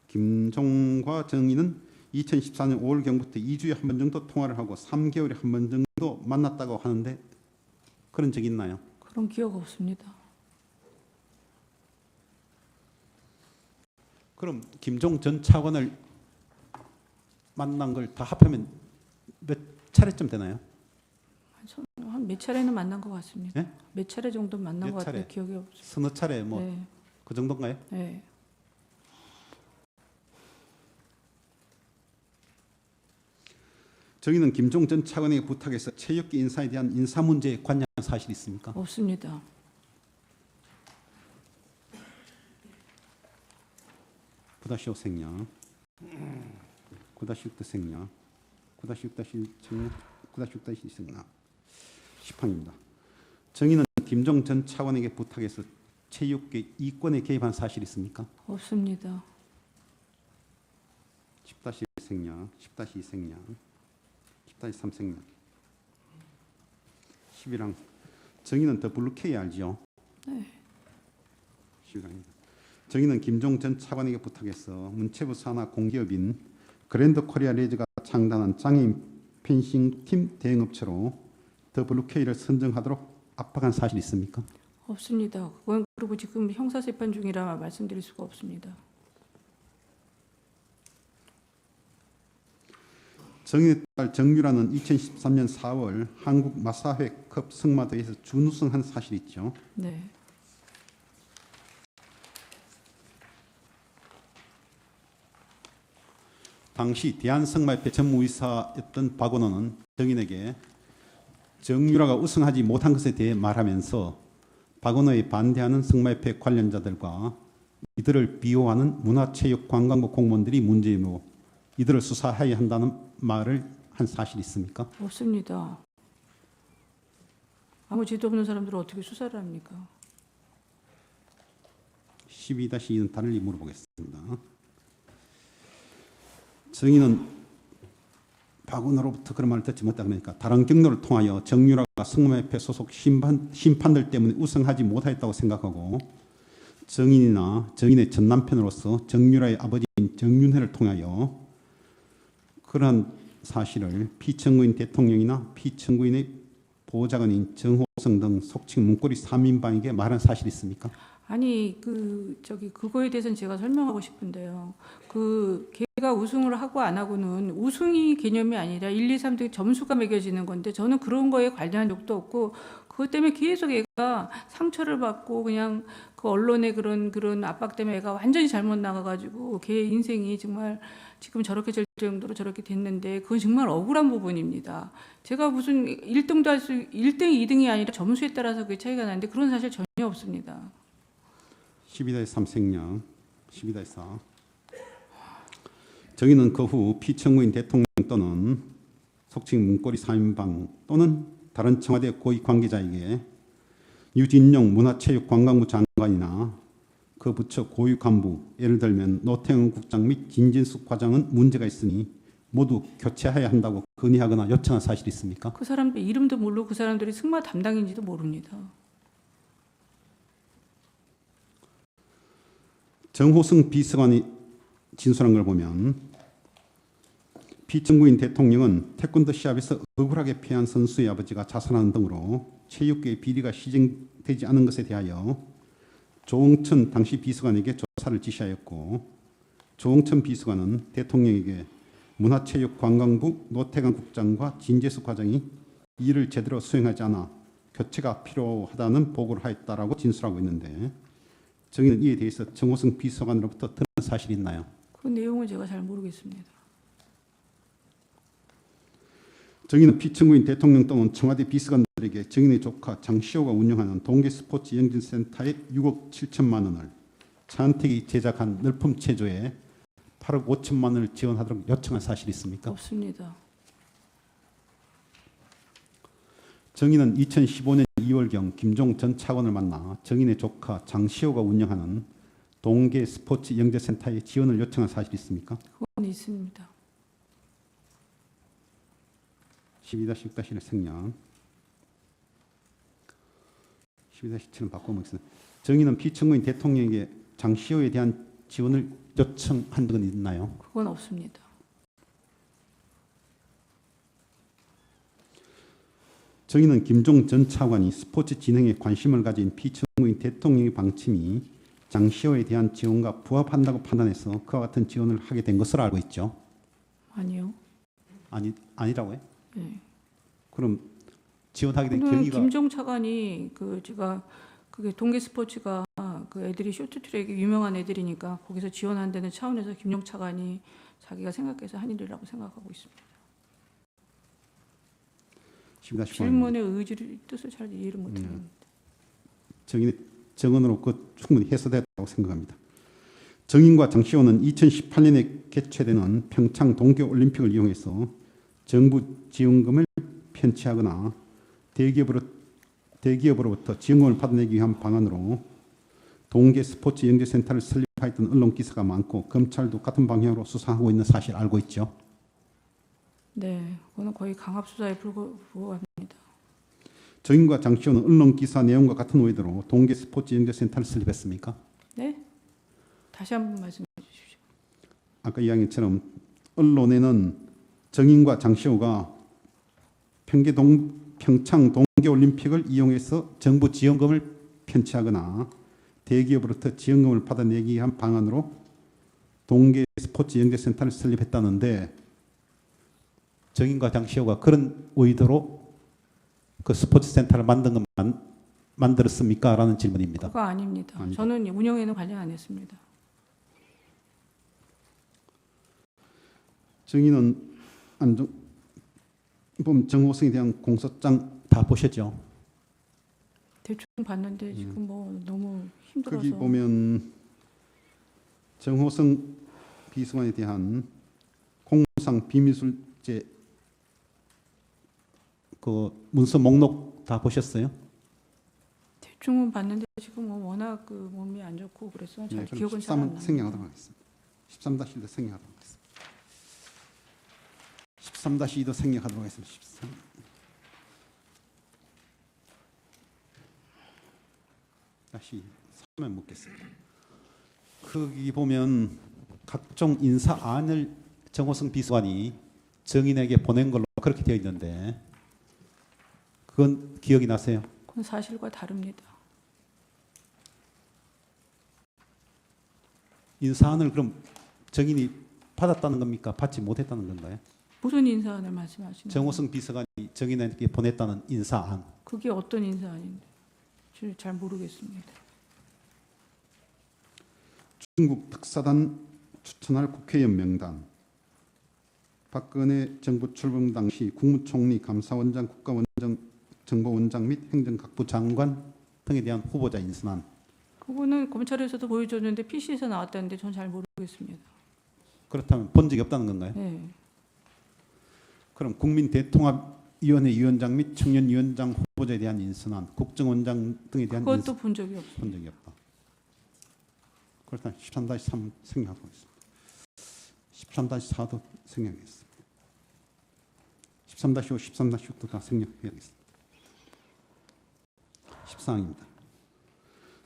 Speaker 2: 김종과 정의는 2014년 5월경부터 2주에 한 번 정도 통화를 하고 3개월에 한 번 정도 만났다고 하는데 그런 적이 있나요?
Speaker 6: 그런 기억 없습니다.
Speaker 2: 그럼 김종 전 차관을 만난 걸 다 합하면 몇 차례쯤 되나요?
Speaker 6: 한 몇 차례는 만난 것 같습니다.
Speaker 2: 예?
Speaker 6: 몇 차례 정도 만난
Speaker 2: 몇
Speaker 6: 것 같아요.
Speaker 2: 차례?
Speaker 6: 기억이 없어요.
Speaker 2: 서너 차례 뭐 그
Speaker 6: 네,
Speaker 2: 정도인가요?
Speaker 6: 네.
Speaker 2: 저희는 김종 전 차관에게 부탁해서 체육계 인사에 대한 인사 문제에 관여한 사실이 있습니까?
Speaker 6: 없습니다.
Speaker 2: 구다시오 생략, 구다시육도 생략, 구다시육다시 생략, 구다시육다시 생략. 10항입니다. 정의는 김종 전 차관에게 부탁해서 체육계 이권에 개입한 사실이 있습니까?
Speaker 6: 없습니다.
Speaker 2: 10-1 생략, 10-2 생략, 10-3 생략. 11항. 정의는 더 블루K 알지요?
Speaker 6: 네.
Speaker 2: 11항입니다. 정의는 김종 전 차관에게 부탁해서 문체부 산하 공기업인 그랜드 코리아 레저가 창단한 장애인 펜싱 팀 대행업체로 더 블루K를 선정하도록 압박한 사실이 있습니까?
Speaker 6: 없습니다. 그건 그리고 지금 형사재판 중이라 말씀드릴 수가 없습니다.
Speaker 2: 정의의 딸 정유라는 2013년 4월 한국 마사회컵 승마대회에서 준우승한 사실이 있죠.
Speaker 6: 네.
Speaker 2: 당시 대한승마협회 전무이사였던 박원호는 정인에게 정유라가 우승하지 못한 것에 대해 말하면서 박원호에 반대하는 승마협회 관련자들과 이들을 비호하는 문화체육관광부 공무원들이 문제이고 이들을 수사해야 한다는 말을 한 사실이 있습니까?
Speaker 6: 없습니다. 아무 죄도 없는 사람들을 어떻게 수사를 합니까?
Speaker 2: 12-2는 달리 물어보겠습니다. 정의는 박원호로부터 그런 말을 듣지 못하다 보니까 다른 경로를 통하여 정유라가 승마협회 소속 심판들 때문에 우승하지 못하였다고 생각하고 정인이나 정인의 전 남편으로서 정유라의 아버지인 정윤회를 통하여 그러한 사실을 피청구인 대통령이나 피청구인의 보좌관인 정호성 등 속칭 문고리 3인방에게 말한 사실이 있습니까?
Speaker 6: 아니 그거에 대해서는 제가 설명하고 싶은데요. 걔가 우승을 하고 안 하고는 우승이 개념이 아니라 1, 2, 3 등 점수가 매겨지는 건데 저는 그런 거에 관련한 적도 없고 그것 때문에 계속 애가 상처를 받고 그냥 그 언론의 그런 압박 때문에 애가 완전히 잘못 나가가지고 걔 인생이 정말 지금 저렇게 될 정도로 저렇게 됐는데 그건 정말 억울한 부분입니다. 제가 무슨 1등도 1등, 2등이 아니라 점수에 따라서 그게 차이가 나는데 그런 사실 전혀 없습니다.
Speaker 2: 12-3 생략, 12-4. 정의는 그 후 피청구인 대통령 또는 속칭 문고리 3인방 또는 다른 청와대 고위 관계자에게 유진용 문화체육관광부 장관이나 그 그 부처 고위 간부, 예를 들면 노태웅 국장 및 진진숙 과장은 문제가 있으니 모두 교체해야 한다고 건의하거나 요청한 사실이 있습니까?
Speaker 6: 그 사람들 이름도 모르고 그 사람들이 승마 담당인지도 모릅니다.
Speaker 2: 정호승 비서관이 진술한 걸 보면 피청구인 대통령은 태권도 시합에서 억울하게 패한 선수의 아버지가 자살하는 등으로 체육계의 비리가 시정되지 않은 것에 대하여 조응천 당시 비서관에게 조사를 지시하였고, 조응천 비서관은 대통령에게 문화체육관광부 노태강 국장과 진재수 과장이 일을 제대로 수행하지 않아 교체가 필요하다는 보고를 하였다라고 진술하고 있는데, 정의는 이에 대해서 정호승 비서관으로부터 들은 사실이 있나요?
Speaker 6: 그 내용은 제가 잘 모르겠습니다.
Speaker 2: 정의는 피청구인 대통령 또는 청와대 비서관들에게 정의의 조카 장시호가 운영하는 동계 스포츠 영진센터에 6억 7천만 원을, 차은택이 제작한 늘품 체조에 8억 5천만 원을 지원하도록 요청한 사실이 있습니까?
Speaker 6: 없습니다.
Speaker 2: 정의는 2015년 2월경 김종 전 차관을 만나 정의의 조카 장시호가 운영하는 동계 스포츠 영재센터에 지원을 요청한 사실이 있습니까?
Speaker 6: 그건 있습니다.
Speaker 2: 12-6-1의 생략. 12-7은 바꿔보겠습니다. 정의는 피청구인 대통령에게 장시호에 대한 지원을 요청한 적은 있나요?
Speaker 6: 그건 없습니다.
Speaker 2: 정의는 김종 전 차관이 스포츠 진흥에 관심을 가진 피청구인 대통령의 방침이 장시호에 대한 지원과 부합한다고 판단해서 그와 같은 지원을 하게 된 것으로 알고 있죠.
Speaker 6: 아니요.
Speaker 2: 아니라고요?
Speaker 6: 네.
Speaker 2: 그럼 지원하게 된
Speaker 6: 그는
Speaker 2: 경위가
Speaker 6: 김종 차관이 제가 그게 동계 스포츠가 그 애들이 쇼트트랙이 유명한 애들이니까 거기서 지원한다는 차원에서 김종 차관이 자기가 생각해서 한 일이라고 생각하고 있습니다.
Speaker 2: 12-19
Speaker 6: 질문의 의지를 뜻을 잘 이해를 못합니다.
Speaker 2: 정의의 정언으로 충분히 해소됐다고 생각합니다. 정인과 장시호는 2018년에 개최되는 평창 동계올림픽을 이용해서 정부 지원금을 편취하거나 대기업으로부터 지원금을 받아내기 위한 방안으로 동계 스포츠 영재센터를 설립하였던 언론 기사가 많고 검찰도 같은 방향으로 수사하고 있는 사실 알고 있죠.
Speaker 6: 네, 그거는 거의 강압 수사에 불과합니다.
Speaker 2: 정인과 장시호는 언론 기사 내용과 같은 오해대로 동계 스포츠 영재센터를 설립했습니까?
Speaker 6: 네? 다시 한번 말씀해 주십시오.
Speaker 2: 아까 이야기처럼 언론에는 정인과 장시호가 평창 동계올림픽을 이용해서 정부 지원금을 편취하거나 대기업으로부터 지원금을 받아내기 위한 방안으로 동계 스포츠 영재센터를 설립했다는데, 정인과 장시호가 그런 의도로 그 스포츠 센터를 만들었습니까? 라는 질문입니다.
Speaker 6: 그거 아닙니다.
Speaker 2: 아니다.
Speaker 6: 저는 운영에는 관련 안 했습니다.
Speaker 2: 정의는 정호승에 대한 공소장 다 보셨죠?
Speaker 6: 대충 봤는데 지금 뭐 너무 힘들어서.
Speaker 2: 거기 보면 정호승 비서관에 대한 공무상 비밀술제 그 문서 목록 다 보셨어요?
Speaker 6: 대충은 봤는데 지금 뭐 워낙 그 몸이 안 좋고 그래서 잘
Speaker 2: 그럼
Speaker 6: 기억은 잘 안
Speaker 2: 13은
Speaker 6: 납니다.
Speaker 2: 생략하도록 하겠습니다. 13-1도 생략하도록 하겠습니다. 13-2도 생략하도록 하겠습니다. 13. 다시 3면 묻겠습니다. 거기 보면 각종 인사안을 정호승 비서관이 정인에게 보낸 걸로 그렇게 되어 있는데, 그건 기억이 나세요?
Speaker 6: 그건 사실과 다릅니다.
Speaker 2: 인사안을 그럼 정인이 받았다는 겁니까? 받지 못했다는 건가요?
Speaker 6: 무슨 인사안을 말씀하시는 거예요?
Speaker 2: 정호승 비서관이 정인에게 보냈다는 인사안.
Speaker 6: 그게 어떤 인사안인데? 잘 모르겠습니다.
Speaker 2: 중국 특사단 추천할 국회의원 명단, 박근혜 정부 출범 당시 국무총리, 감사원장, 국가원장, 정보원장 및 행정각부 장관 등에 대한 후보자 인선안. 그거는
Speaker 6: 검찰에서도 보여줬는데 PC에서 나왔다는데 전 잘 모르겠습니다.
Speaker 2: 그렇다면 본 적이 없다는 건가요?
Speaker 6: 네.
Speaker 2: 그럼 국민대통합위원회 위원장 및 청년위원장 후보자에 대한 인선안, 국정원장 등에 대한
Speaker 6: 그것도 본 적이 없어요.
Speaker 2: 본 적이 없다. 그렇다면 13-3 생략하고 있습니다. 13-4도 생략했습니다. 13-5, 13-6도 다 생략해야겠습니다. 14항입니다.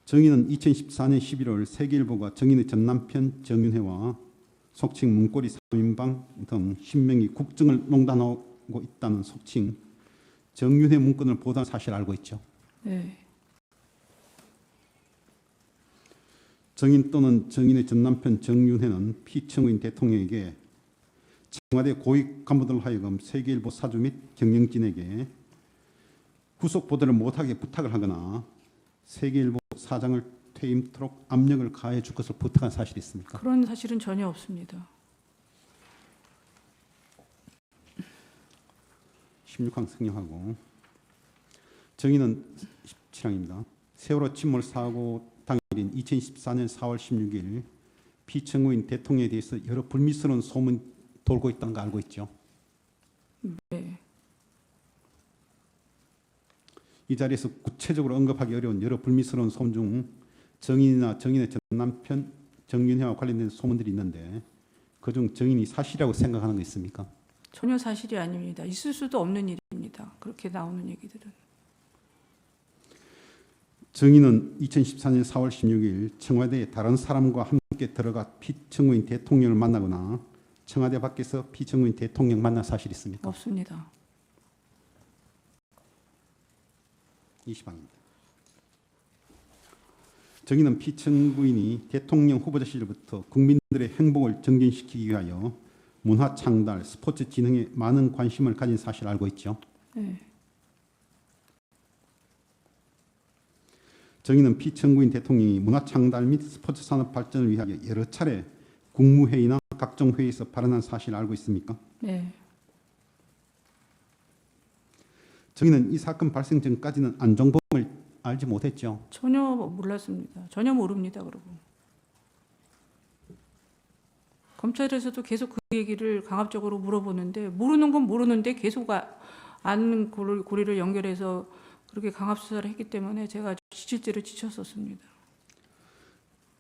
Speaker 2: 정의는 2014년 11월 세계일보가 정의의 전 남편 정윤회와 속칭 문고리 3인방 등 10명이 국정을 농단하고 있다는 속칭 정윤회 문건을 보도한 사실 알고 있죠.
Speaker 6: 네.
Speaker 2: 정인 또는 정인의 전 남편 정윤회는 피청구인 대통령에게 청와대 고위 간부들 하여금 세계일보 사주 및 경영진에게 구속 보도를 못하게 부탁을 하거나 세계일보 사장을 퇴임토록 압력을 가해 줄 것을 부탁한 사실이 있습니까?
Speaker 6: 그런 사실은 전혀 없습니다.
Speaker 2: 16항 생략하고 정의는 17항입니다. 세월호 침몰 사고 당일인 2014년 4월 16일 피청구인 대통령에 대해서 여러 불미스러운 소문이 돌고 있다는 거 알고 있죠.
Speaker 6: 네.
Speaker 2: 이 자리에서 구체적으로 언급하기 어려운 여러 불미스러운 소문 중 정인이나 정인의 전 남편 정윤회와 관련된 소문들이 있는데 그중 정인이 사실이라고 생각하는 거 있습니까?
Speaker 6: 전혀 사실이 아닙니다. 있을 수도 없는 일입니다. 그렇게 나오는 얘기들은.
Speaker 2: 정인은 2014년 4월 16일 청와대에 다른 사람과 함께 들어가 피청구인 대통령을 만나거나 청와대 밖에서 피청구인 대통령 만난 사실이 있습니까?
Speaker 6: 없습니다.
Speaker 2: 20항입니다. 정의는 피청구인이 대통령 후보자 시절부터 국민들의 행복을 정진시키기 위하여 문화 창달, 스포츠 진흥에 많은 관심을 가진 사실을 알고 있죠.
Speaker 6: 네.
Speaker 2: 정의는 피청구인 대통령이 문화 창달 및 스포츠 산업 발전을 위하여 여러 차례 국무회의나 각종 회의에서 발언한 사실을 알고 있습니까?
Speaker 6: 네.
Speaker 2: 정의는 이 사건 발생 전까지는 안종범을 알지 못했죠.
Speaker 6: 전혀 몰랐습니다. 전혀 모릅니다. 그러고 검찰에서도 계속 그 얘기를 강압적으로 물어보는데 모르는 건 모르는데 계속 아는 고리를 연결해서 그렇게 강압 수사를 했기 때문에 제가 지칠 대로 지쳤었습니다.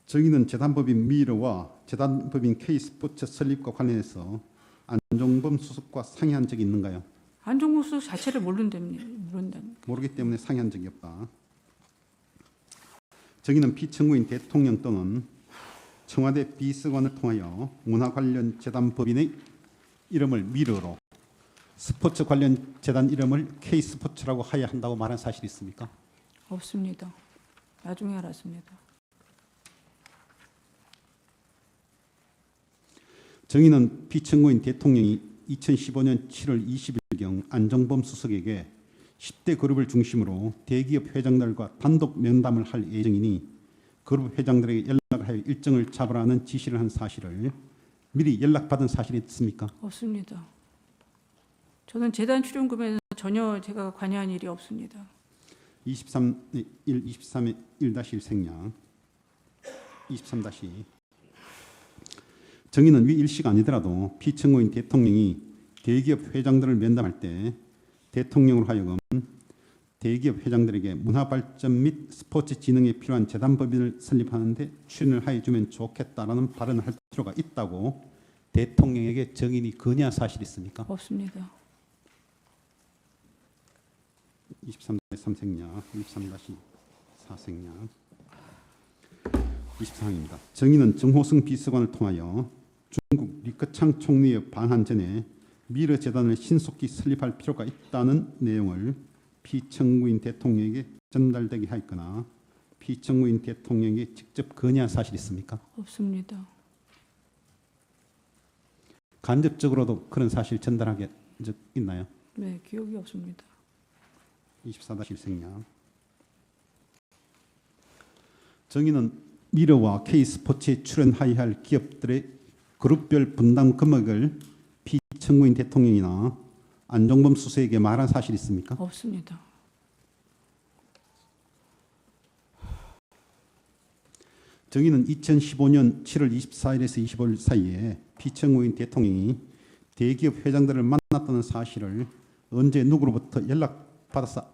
Speaker 2: 정의는 재단법인 미르와 재단법인 K스포츠 설립과 관련해서 안종범 수석과 상의한 적이 있는가요?
Speaker 6: 안종범 수석 자체를 모른다니까.
Speaker 2: 모르기 때문에 상의한 적이 없다. 정의는 피청구인 대통령 또는 청와대 비서관을 통하여 문화 관련 재단법인의 이름을 미르로 스포츠 관련 재단 이름을 K스포츠라고 하여야 한다고 말한 사실이 있습니까?
Speaker 6: 없습니다. 나중에 알았습니다.
Speaker 2: 정의는 피청구인 대통령이 2015년 7월 20일경 안종범 수석에게 10대 그룹을 중심으로 대기업 회장들과 단독 면담을 할 예정이니 그룹 회장들에게 연락을 하여 일정을 잡으라는 지시를 한 사실을 미리 연락받은 사실이 있습니까?
Speaker 6: 없습니다. 저는 재단 출연금에는 전혀 제가 관여한 일이 없습니다.
Speaker 2: 23의 1-1 생략 23- 정의는 위 일시가 아니더라도 피청구인 대통령이 대기업 회장들을 면담할 때 대통령으로 하여금 대기업 회장들에게 문화발전 및 스포츠 진흥에 필요한 재단법인을 설립하는데 출연을 해주면 좋겠다라는 발언을 할 필요가 있다고 대통령에게 정인이 건의한 사실이 있습니까?
Speaker 6: 없습니다.
Speaker 2: 23-3 생략 23-4 생략 24항입니다. 정의는 정호승 비서관을 통하여 중국 리커창 총리의 방한 전에 미르 재단을 신속히 설립할 필요가 있다는 내용을 피청구인 대통령에게 전달되게 하였거나 피청구인 대통령에게 직접 건의한 사실이 있습니까?
Speaker 6: 없습니다.
Speaker 2: 간접적으로도 그런 사실 전달한 적 있나요?
Speaker 6: 네, 기억이 없습니다.
Speaker 2: 24-1 생략 정의는 미르와 K스포츠에 출연하여야 할 기업들의 그룹별 분담 금액을 피청구인 대통령이나 안종범 수석에게 말한 사실이 있습니까?
Speaker 6: 없습니다.
Speaker 2: 정의는 2015년 7월 24일에서 25일 사이에 피청구인 대통령이 대기업 회장들을 만났다는 사실을 언제 누구로부터 연락받아서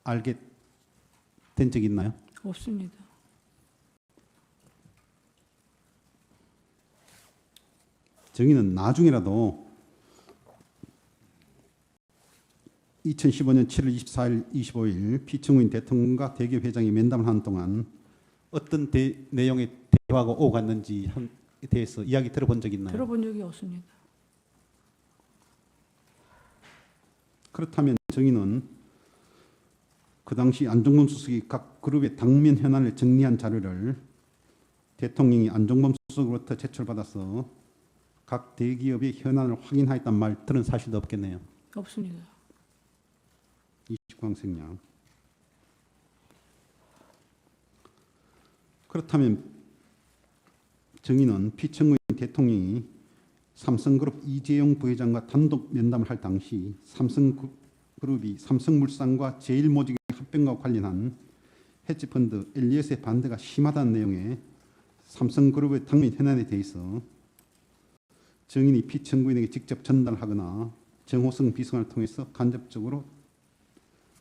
Speaker 2: 알게 된 적이 있나요?
Speaker 6: 없습니다.
Speaker 2: 정의는 나중에라도 2015년 7월 24일, 25일 피청구인 대통령과 대기업 회장이 면담을 하는 동안 어떤 내용의 대화가 오고 갔는지에 대해서 이야기 들어본 적 있나요?
Speaker 6: 들어본 적이 없습니다.
Speaker 2: 그렇다면 정의는 그 당시 안종범 수석이 각 그룹의 당면 현안을 정리한 자료를 대통령이 안종범 수석으로부터 제출받아서 각 대기업의 현안을 확인하였단 말 들은 사실도 없겠네요.
Speaker 6: 없습니다.
Speaker 2: 29강 생략. 그렇다면 정의는 피청구인 대통령이 삼성그룹 이재용 부회장과 단독 면담을 할 당시 삼성그룹이 삼성물산과 제일모직의 합병과 관련한 헤지펀드 엘리엇의 반대가 심하다는 내용의 삼성그룹의 당면 현안에 대해서 정인이 피청구인에게 직접 전달하거나 정호성 비서관을 통해서 간접적으로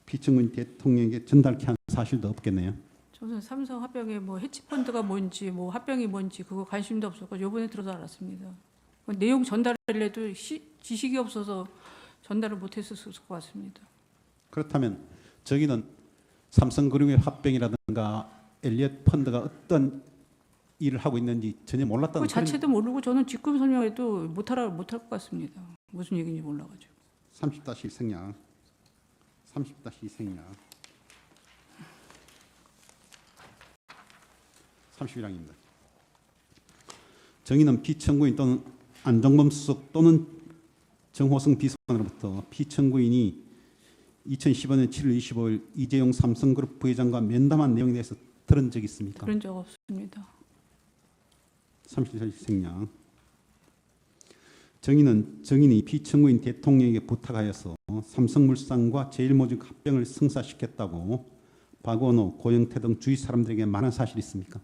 Speaker 2: 피청구인 대통령에게 전달케 한 사실도 없겠네요.
Speaker 6: 저는 삼성 합병에 뭐 해치펀드가 뭔지 뭐 합병이 뭔지 그거 관심도 없었고 이번에 들어서 알았습니다. 내용 전달을 해도 지식이 없어서 전달을 못했을 것 같습니다.
Speaker 2: 그렇다면 저기는 삼성그룹의 합병이라든가 엘리엇 펀드가 어떤 일을 하고 있는지 전혀 몰랐다는
Speaker 6: 그 자체도 모르고 저는 직급 설명해도 못할 것 같습니다. 무슨 얘기인지 몰라가지고.
Speaker 2: 30-1 생략. 30-2 생략. 31항입니다. 정의는 피청구인 또는 안종범 수석 또는 정호성 비서관으로부터 피청구인이 2015년 7월 25일 이재용 삼성그룹 부회장과 면담한 내용에 대해서 들은 적이 있습니까?
Speaker 6: 그런 적 없습니다.
Speaker 2: 30절 생략. 정인이 피청구인 대통령에게 부탁하여서 삼성물산과 제일모직 합병을 성사시켰다고 박원호, 고영태 등 주위 사람들에게 말한 사실이 있습니까?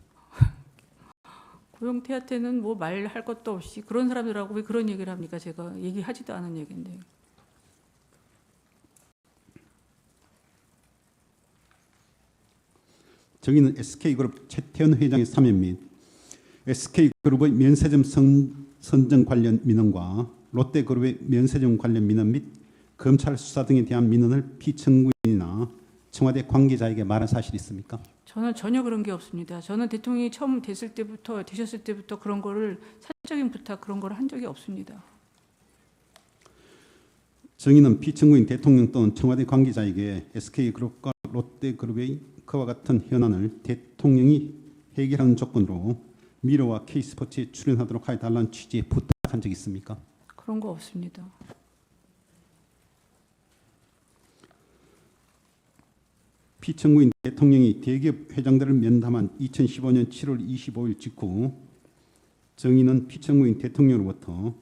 Speaker 6: 고영태한테는 뭐 말할 것도 없이 그런 사람들하고 왜 그런 얘기를 합니까? 제가 얘기하지도 않은 얘기인데.
Speaker 2: 정의는 SK그룹 최태원 회장의 사면 및 SK그룹의 면세점 선정 관련 민원과 롯데그룹의 면세점 관련 민원 및 검찰 수사 등에 대한 민원을 피청구인이나 청와대 관계자에게 말한 사실이 있습니까?
Speaker 6: 저는 전혀 그런 게 없습니다. 저는 대통령이 처음 되셨을 때부터 그런 거를 사적인 부탁 그런 걸 한 적이 없습니다.
Speaker 2: 정의는 피청구인 대통령 또는 청와대 관계자에게 SK그룹과 롯데그룹의 그와 같은 현안을 대통령이 해결하는 조건으로 미러와 K스포츠에 출연하도록 해달라는 취지의 부탁한 적이 있습니까?
Speaker 6: 그런 거 없습니다.
Speaker 2: 피청구인 대통령이 대기업 회장들을 면담한 2015년 7월 25일 직후 정의는 피청구인 대통령으로부터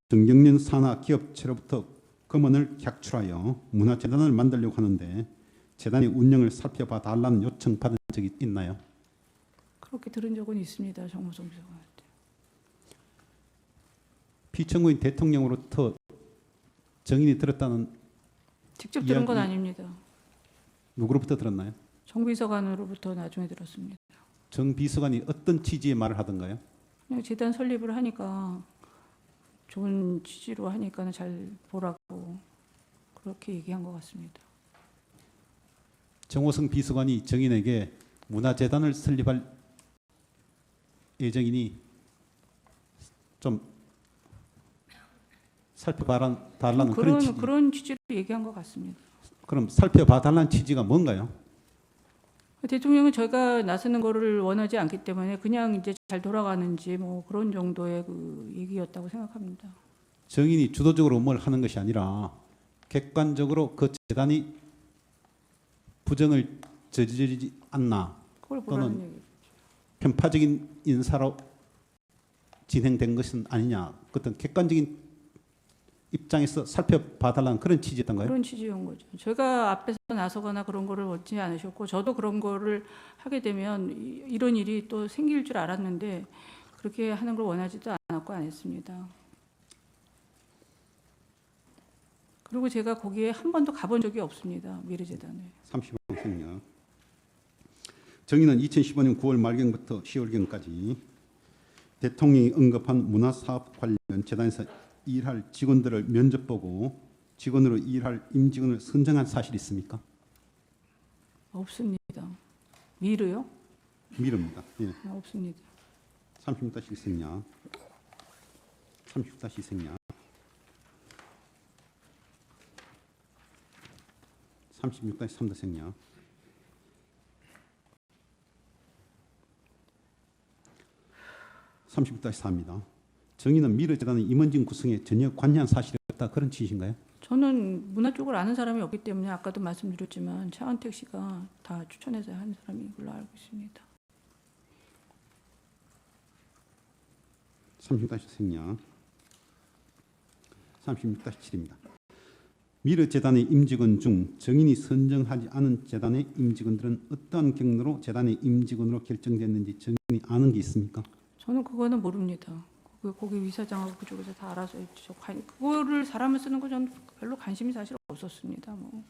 Speaker 2: 정경련 산하 기업체로부터 금원을 객출하여 문화재단을 만들려고 하는데 재단의 운영을 살펴봐 달라는 요청 받은 적이 있나요?
Speaker 6: 그렇게 들은 적은 있습니다. 정무성 비서관한테.
Speaker 2: 피청구인 대통령으로부터 정인이 들었다는
Speaker 6: 직접 들은 건
Speaker 2: 이야기-
Speaker 6: 아닙니다.
Speaker 2: 누구로부터 들었나요?
Speaker 6: 정 비서관으로부터 나중에 들었습니다.
Speaker 2: 정 비서관이 어떤 취지의 말을 하던가요?
Speaker 6: 그냥 재단 설립을 하니까 좋은 취지로 하니까는 잘 보라고 그렇게 얘기한 것 같습니다.
Speaker 2: 정호성 비서관이 정인에게 문화재단을 설립할 예정이니 좀 살펴봐 달라는 그런 취지.
Speaker 6: 그런 취지로 얘기한 것 같습니다.
Speaker 2: 그럼 살펴봐 달라는 취지가 뭔가요?
Speaker 6: 대통령은 저희가 나서는 거를 원하지 않기 때문에 그냥 이제 잘 돌아가는지 뭐 그런 정도의 그 얘기였다고 생각합니다.
Speaker 2: 정인이 주도적으로 뭘 하는 것이 아니라 객관적으로 그 재단이 부정을 저지르지 않나
Speaker 6: 그걸 보라는
Speaker 2: 또는
Speaker 6: 얘기.
Speaker 2: 편파적인 인사로 진행된 것은 아니냐. 어떤 객관적인 입장에서 살펴봐달라는 그런 취지였던가요?
Speaker 6: 그런 취지인 거죠. 제가 앞에서 나서거나 그런 거를 원치 않으셨고 저도 그런 거를 하게 되면 이런 일이 또 생길 줄 알았는데 그렇게 하는 걸 원하지도 않았고 안 했습니다. 그리고 제가 거기에 한 번도 가본 적이 없습니다. 미래재단에.
Speaker 2: 30번 생략. 정의는 2015년 9월 말경부터 10월경까지 대통령이 언급한 문화사업 관련 재단에서 일할 직원들을 면접 보고 직원으로 일할 임직원을 선정한 사실이 있습니까?
Speaker 6: 없습니다. 미르요?
Speaker 2: 미릅니다. 예.
Speaker 6: 없습니다.
Speaker 2: 36-1 생략. 36-2 생략. 36-3도 생략. 36-4입니다. 정의는 미르재단의 임원진 구성에 전혀 관여한 사실이 없다. 그런 취지인가요?
Speaker 6: 저는 문화 쪽을 아는 사람이 없기 때문에 아까도 말씀드렸지만 차은택 씨가 다 추천해서 한 사람인 걸로 알고 있습니다.
Speaker 2: 36-5 생략. 36-7입니다. 미르재단의 임직원 중 정인이 선정하지 않은 재단의 임직원들은 어떠한 경로로 재단의 임직원으로 결정됐는지 정인이 아는 게 있습니까?
Speaker 6: 저는 그거는 모릅니다. 거기 이사장하고 그쪽에서 다 알아서 했죠. 그거를 사람을 쓰는 거 저는 별로 관심이 사실 없었습니다. 뭐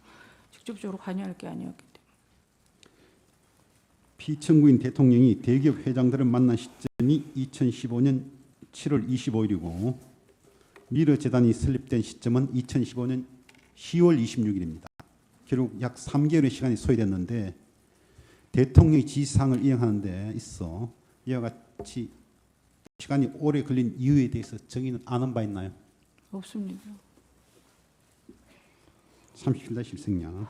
Speaker 6: 직접적으로 관여할 게 아니었기 때문에.
Speaker 2: 피청구인 대통령이 대기업 회장들을 만난 시점이 2015년 7월 25일이고 미르재단이 설립된 시점은 2015년 10월 26일입니다. 결국 약 3개월의 시간이 소요됐는데 대통령의 지시사항을 이행하는 데 있어 이와 같이 시간이 오래 걸린 이유에 대해서 정의는 아는 바 있나요?
Speaker 6: 없습니다.
Speaker 2: 37-1 생략.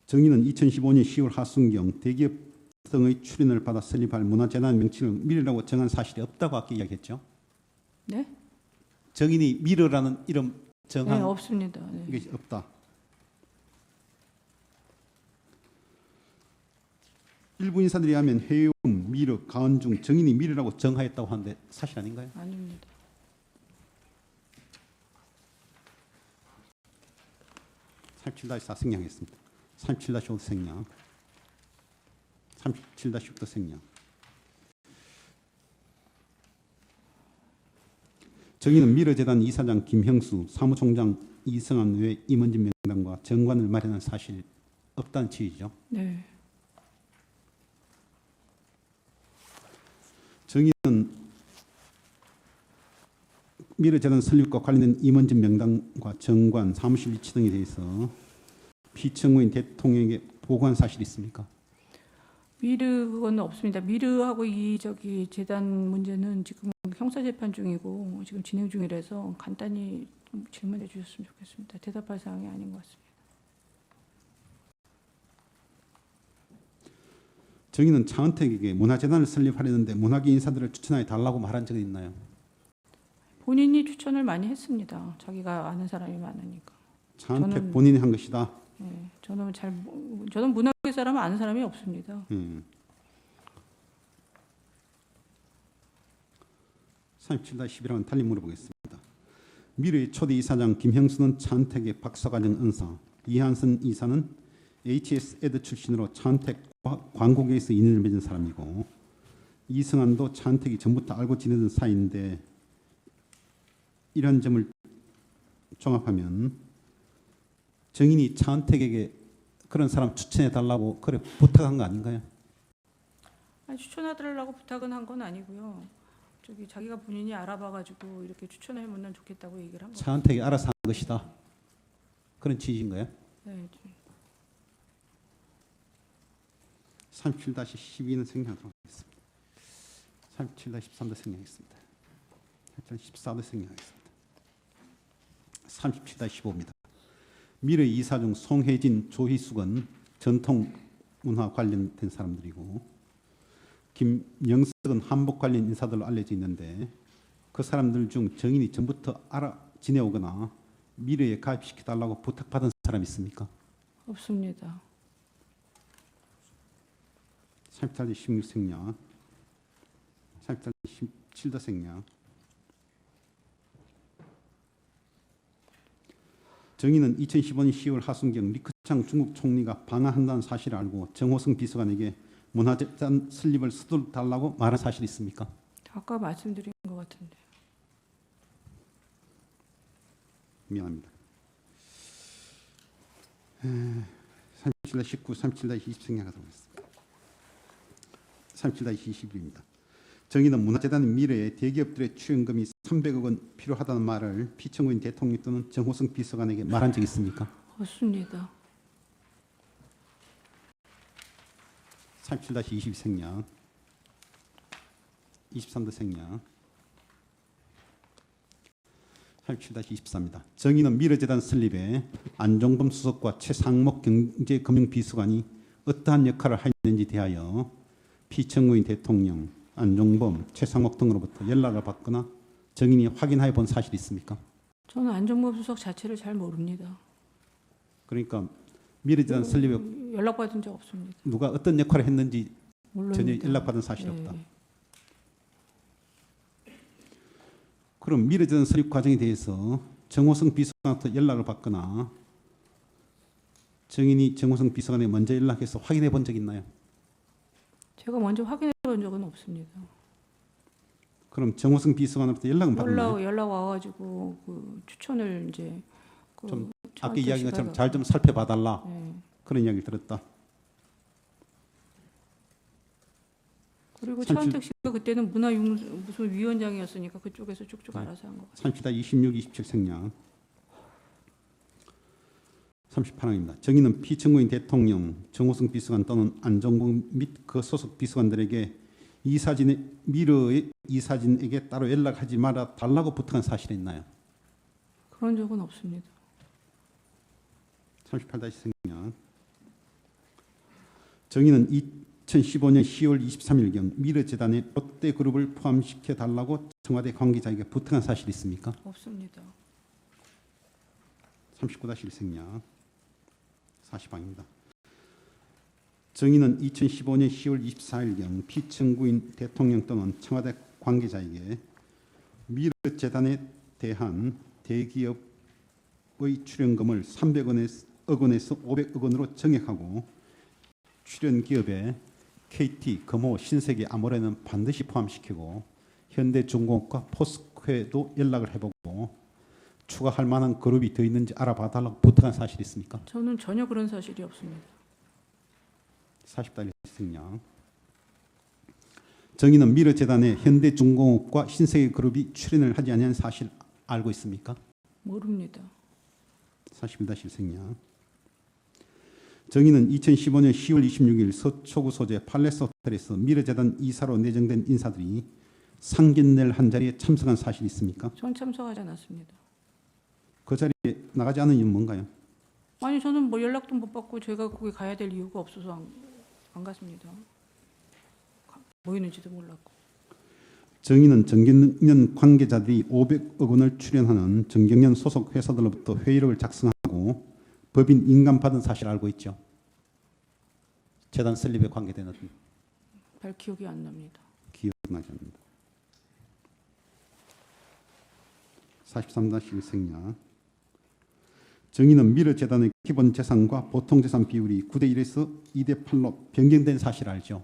Speaker 2: 정의는 2015년 10월 하순경 대기업 등의 출연을 받아 설립할 문화재단 명칭을 미르라고 정한 사실이 없다고 아까 이야기했죠.
Speaker 6: 네?
Speaker 2: 정인이 미르라는 이름
Speaker 6: 네,
Speaker 2: 정한
Speaker 6: 없습니다. 네.
Speaker 2: 이게 없다. 일부 인사들이 하면 해움, 미르, 가은중, 정인이 미르라고 정하였다고 하는데 사실 아닌가요?
Speaker 6: 아닙니다.
Speaker 2: 37-4 생략했습니다. 37-5 생략. 37-6도 생략. 정의는 미르재단 이사장 김형수, 사무총장 이성한 외 임원진 명단과 정관을 마련한 사실 없다는 취지죠.
Speaker 6: 네.
Speaker 2: 정의는 미르재단 설립과 관련된 임원진 명단과 정관, 사무실 위치 등에 대해서 피청구인 대통령에게 보고한 사실이 있습니까?
Speaker 6: 미르 그거는 없습니다. 미르하고 이 재단 문제는 지금 형사 재판 중이고 지금 진행 중이라서 간단히 좀 질문해 주셨으면 좋겠습니다. 대답할 사항이 아닌 것 같습니다.
Speaker 2: 정의는 차은택에게 문화재단을 설립하려는데 문화계 인사들을 추천해 달라고 말한 적이 있나요?
Speaker 6: 본인이 추천을 많이 했습니다. 자기가 아는 사람이 많으니까.
Speaker 2: 차은택
Speaker 6: 저는-
Speaker 2: 본인이 한 것이다.
Speaker 6: 네, 저는 문학계 사람은 아는 사람이 없습니다.
Speaker 2: 37-11하고는 달리 물어보겠습니다. 미르의 초대 이사장 김형수는 차은택의 박사과정 은사, 이한선 이사는 HS 에드 출신으로 차은택 광고계에서 인연을 맺은 사람이고 이승환도 차은택이 전부터 알고 지내던 사이인데 이런 점을 종합하면 정인이 차은택에게 그런 사람 추천해 달라고 그래 부탁한 거 아닌가요?
Speaker 6: 아니, 추천해달라고 부탁은 한 건 아니고요. 자기가 본인이 알아봐가지고 이렇게 추천해보면 좋겠다고 얘기를 한 거예요.
Speaker 2: 차은택이 알아서 한 것이다. 그런 취지인가요?
Speaker 6: 네,
Speaker 2: 37-12는 생략하도록 하겠습니다. 37-13도 생략하겠습니다. 37-14도 생략하겠습니다. 37-15입니다. 미르 이사 중 송혜진, 조희숙은 전통 문화 관련된 사람들이고 김영석은 한복 관련 인사들로 알려져 있는데 그 사람들 중 정인이 전부터 알아 지내오거나 미르에 가입시켜달라고 부탁받은 사람이 있습니까?
Speaker 6: 없습니다.
Speaker 2: 37-16 생략, 37-17도 생략. 정의는 2015년 10월 하순경 리크창 중국 총리가 방한한다는 사실을 알고 정호성 비서관에게 문화재단 설립을 서둘러달라고 말한 사실이 있습니까?
Speaker 6: 아까 말씀드린 것 같은데.
Speaker 2: 미안합니다. 37-19, 37-20 생략하도록 하겠습니다. 37-21입니다. 정의는 문화재단의 미래에 대기업들의 출연금이 300억 원 필요하다는 말을 피청구인 대통령 또는 정호성 비서관에게 말한 적이 있습니까?
Speaker 6: 없습니다.
Speaker 2: 37-22 생략, 23도 생략, 37-24입니다. 정의는 미래재단 설립에 안종범 수석과 최상목 경제금융비서관이 어떠한 역할을 하였는지 대하여 피청구인 대통령, 안종범, 최상목 등으로부터 연락을 받거나 정인이 확인하여 본 사실이 있습니까?
Speaker 6: 저는 안종범 수석 자체를 잘 모릅니다.
Speaker 2: 그러니까 미래재단 설립에
Speaker 6: 연락받은 적 없습니다.
Speaker 2: 누가 어떤 역할을 했는지
Speaker 6: 모릅니다.
Speaker 2: 전혀 연락받은 사실이
Speaker 6: 네.
Speaker 2: 없다. 그럼 미래재단 설립 과정에 대해서 정호성 비서관한테 연락을 받거나 정인이 정호성 비서관에 먼저 연락해서 확인해 본 적 있나요?
Speaker 6: 제가 먼저 확인해 본 적은 없습니다.
Speaker 2: 그럼 정호성 비서관으로부터 연락은 받나요?
Speaker 6: 연락 와가지고 그 추천을 이제 그
Speaker 2: 좀 아까
Speaker 6: 차은택
Speaker 2: 이야기한
Speaker 6: 씨가
Speaker 2: 것처럼 잘 좀 살펴봐달라
Speaker 6: 네.
Speaker 2: 그런 이야기를 들었다.
Speaker 6: 그리고
Speaker 2: 37
Speaker 6: 차은택 씨가 그때는 무슨 위원장이었으니까 그쪽에서 쭉쭉 알아서 한 거.
Speaker 2: 37-26, 27 생략. 38항입니다. 정의는 피청구인 대통령, 정호성 비서관 또는 안종범 및 그 소속 비서관들에게 이 사진의 미르의 이 사진에게 따로 연락하지 말아 달라고 부탁한 사실이 있나요?
Speaker 6: 그런 적은 없습니다.
Speaker 2: 38-생략. 정의는 2015년 10월 23일경 미르재단에 롯데그룹을 포함시켜 달라고 청와대 관계자에게 부탁한 사실이 있습니까?
Speaker 6: 없습니다.
Speaker 2: 39-1 생략. 40항입니다. 정의는 2015년 10월 24일경 피청구인 대통령 또는 청와대 관계자에게 미르재단에 대한 대기업의 출연금을 300억원에서 500억 원으로 정액하고 출연 기업에 KT, 금호, 신세계, 아모레는 반드시 포함시키고 현대중공업과 포스코에도 연락을 해보고 추가할 만한 그룹이 더 있는지 알아봐달라고 부탁한 사실이 있습니까?
Speaker 6: 저는 전혀 그런 사실이 없습니다.
Speaker 2: 40달러 생략. 정의는 미르재단에 현대중공업과 신세계그룹이 출연을 하지 아니한 사실 알고 있습니까?
Speaker 6: 모릅니다.
Speaker 2: 41-1 생략. 정의는 2015년 10월 26일 서초구 소재 팔레스 호텔에서 미르재단 이사로 내정된 인사들이 상견례를 한 자리에 참석한 사실이 있습니까?
Speaker 6: 전 참석하지 않았습니다.
Speaker 2: 그 자리에 나가지 않은 이유는 뭔가요?
Speaker 6: 아니 저는 뭐 연락도 못 받고 제가 거기 가야 될 이유가 없어서 안 갔습니다. 뭐 있는지도 몰랐고.
Speaker 2: 정의는 정경련 관계자들이 500억 원을 출연하는 정경련 소속 회사들로부터 회의록을 작성하고 법인 인감 받은 사실 알고 있죠? 재단 설립에 관계되는
Speaker 6: 별 기억이 안 납니다.
Speaker 2: 기억나지 않는다. 43-1 생략. 정의는 미르재단의 기본 재산과 보통 재산 비율이 9대1에서 2대8로 변경된 사실 알죠?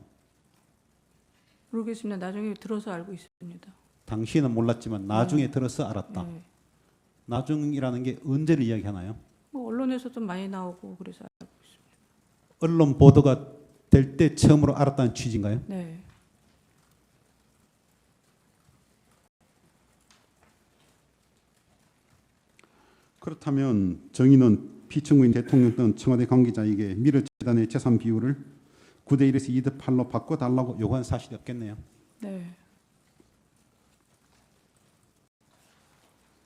Speaker 6: 모르겠습니다. 나중에 들어서 알고 있습니다.
Speaker 2: 당시에는 몰랐지만 나중에 들어서 알았다.
Speaker 6: 네.
Speaker 2: 나중이라는 게 언제를 이야기하나요?
Speaker 6: 뭐 언론에서도 많이 나오고 그래서 알고 있습니다.
Speaker 2: 언론 보도가 될 때 처음으로 알았다는 취지인가요?
Speaker 6: 네.
Speaker 2: 그렇다면 정의는 피청구인 대통령 또는 청와대 관계자에게 미르재단의 재산 비율을 9대1에서 2대8로 바꿔달라고 요구한 사실이 없겠네요.
Speaker 6: 네.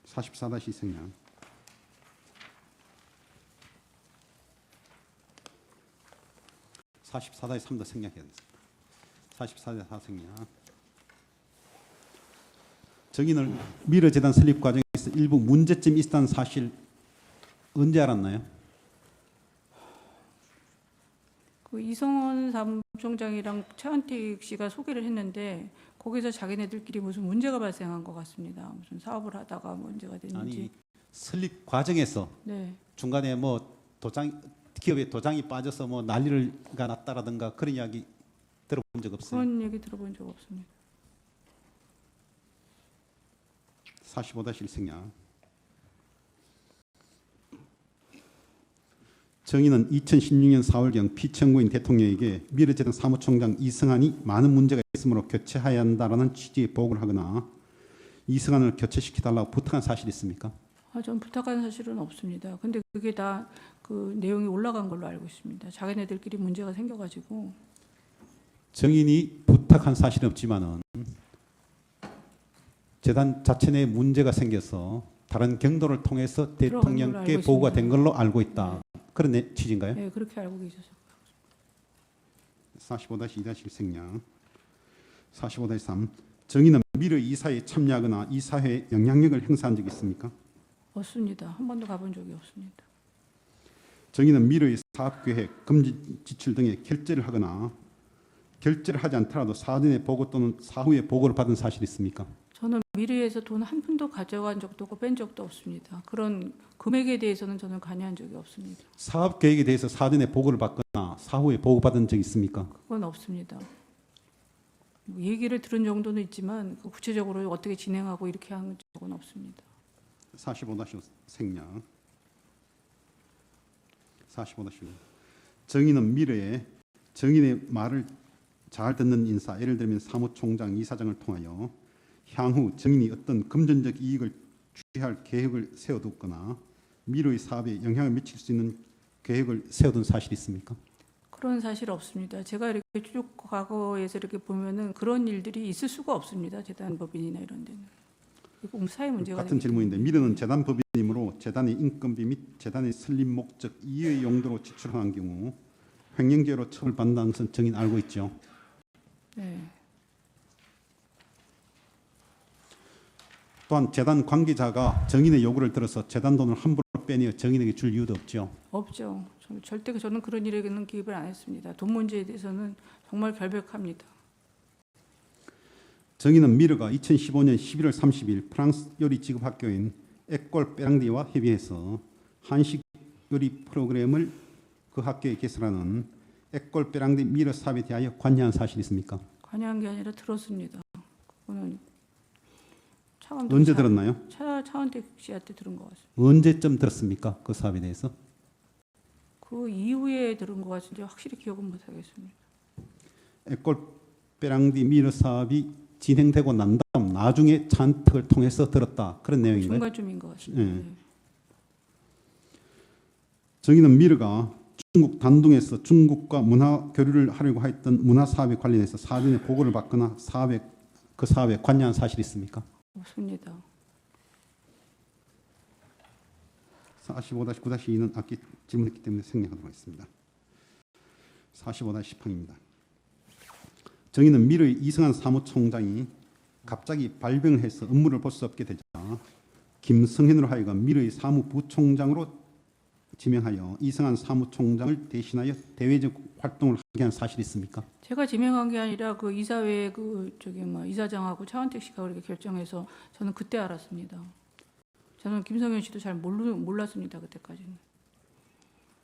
Speaker 2: 44-2 생략. 44-3도 생략해야 됩니다. 44-4 생략. 정의는 미르재단 설립 과정에서 일부 문제점이 있다는 사실 언제 알았나요?
Speaker 6: 그 이성원 사무총장이랑 차은택 씨가 소개를 했는데 거기서 자기네들끼리 무슨 문제가 발생한 것 같습니다. 무슨 사업을 하다가 문제가 됐는지.
Speaker 2: 아니 설립 과정에서
Speaker 6: 네. 중간에
Speaker 2: 뭐 기업에 도장이 빠져서 뭐 난리가 났다라든가 그런 이야기 들어본 적 없어요?
Speaker 6: 그런 얘기 들어본 적 없습니다.
Speaker 2: 45-1 생략. 정의는 2016년 4월경 피청구인 대통령에게 미르재단 사무총장 이승환이 많은 문제가 있으므로 교체해야 한다라는 취지의 보고를 하거나 이승환을 교체시켜달라고 부탁한 사실이 있습니까?
Speaker 6: 전 부탁한 사실은 없습니다. 근데 그게 다 그 내용이 올라간 걸로 알고 있습니다. 자기네들끼리 문제가 생겨가지고.
Speaker 2: 정인이 부탁한 사실은 없지만은 재단 자체 내에 문제가 생겨서 다른 경로를 통해서
Speaker 6: 들어간 걸로
Speaker 2: 대통령께
Speaker 6: 알고
Speaker 2: 보고가
Speaker 6: 있습니다.
Speaker 2: 된 걸로 알고 있다. 그런 취지인가요?
Speaker 6: 네, 그렇게 알고 계셔서.
Speaker 2: 45-2-1 생략. 45-3 정의는 미르 이사에 참여하거나 이사회에 영향력을 행사한 적이 있습니까?
Speaker 6: 없습니다. 한 번도 가본 적이 없습니다.
Speaker 2: 정의는 미르의 사업계획, 금지 지출 등에 결재를 하거나 결재를 하지 않더라도 사전에 보고 또는 사후에 보고를 받은 사실이 있습니까?
Speaker 6: 저는 미르에서 돈 한 푼도 가져간 적도 없고 뺀 적도 없습니다. 그런 금액에 대해서는 저는 관여한 적이 없습니다.
Speaker 2: 사업계획에 대해서 사전에 보고를 받거나 사후에 보고받은 적이 있습니까?
Speaker 6: 그건 없습니다. 뭐 얘기를 들은 정도는 있지만 그 구체적으로 어떻게 진행하고 이렇게 한 적은 없습니다.
Speaker 2: 45-5 생략. 45-5 정의는 미래에 정인의 말을 잘 듣는 인사, 예를 들면 사무총장, 이사장을 통하여 향후 정인이 어떤 금전적 이익을 취할 계획을 세워두거나 미래의 사업에 영향을 미칠 수 있는 계획을 세워둔 사실이 있습니까?
Speaker 6: 그런 사실 없습니다. 제가 이렇게 쭉 과거에서 이렇게 보면은 그런 일들이 있을 수가 없습니다. 재단법인이나 이런 데는. 이거 사회 문제가
Speaker 2: 같은
Speaker 6: 되기
Speaker 2: 질문인데
Speaker 6: 때문에.
Speaker 2: 미래는 재단법인이므로 재단의 인건비 및 재단의 설립 목적 이외의 용도로 지출한 경우 횡령죄로 처벌받는다는 것은 정인 알고 있죠.
Speaker 6: 네.
Speaker 2: 또한 재단 관계자가 정인의 요구를 들어서 재단 돈을 함부로 빼내어 정인에게 줄 이유도 없죠.
Speaker 6: 없죠. 절대 저는 그런 일에는 기입을 안 했습니다. 돈 문제에 대해서는 정말 결백합니다.
Speaker 2: 정인은 미르가 2015년 11월 30일 프랑스 요리 지급 학교인 에꼴 베랑디와 협의해서 한식 요리 프로그램을 그 학교에 개설하는 에꼴 베랑디 미르 사업에 대하여 관여한 사실이 있습니까?
Speaker 6: 관여한 게 아니라 들었습니다. 그거는
Speaker 2: 언제 들었나요?
Speaker 6: 차은택 씨한테 들은 것 같습니다.
Speaker 2: 언제쯤 들었습니까? 그 사업에 대해서?
Speaker 6: 그 이후에 들은 것 같은데 확실히 기억은 못 하겠습니다.
Speaker 2: 에꼴 베랑디 미르 사업이 진행되고 난 다음 나중에 찬특을 통해서 들었다. 그런 내용인가요?
Speaker 6: 중간쯤인 것 같습니다.
Speaker 2: 네.
Speaker 6: 네.
Speaker 2: 정의는 미르가 중국 단둥에서 중국과 문화 교류를 하려고 했던 문화 사업에 관련해서 사전에 보고를 받거나 그 사업에 관여한 사실이 있습니까?
Speaker 6: 없습니다.
Speaker 2: 45-9-2는 아까 질문했기 때문에 생략하도록 하겠습니다. 45-10항입니다. 정의는 미르의 이승환 사무총장이 갑자기 발병을 해서 업무를 볼 수 없게 되자 김성현으로 하여금 미르의 사무부총장으로 지명하여 이승환 사무총장을 대신하여 대외적 활동을 하게 한 사실이 있습니까?
Speaker 6: 제가 지명한 게 아니라 그 이사회 이사장하고 차은택 씨가 그렇게 결정해서 저는 그때 알았습니다. 저는 김성현 씨도 잘 몰랐습니다. 그때까지는.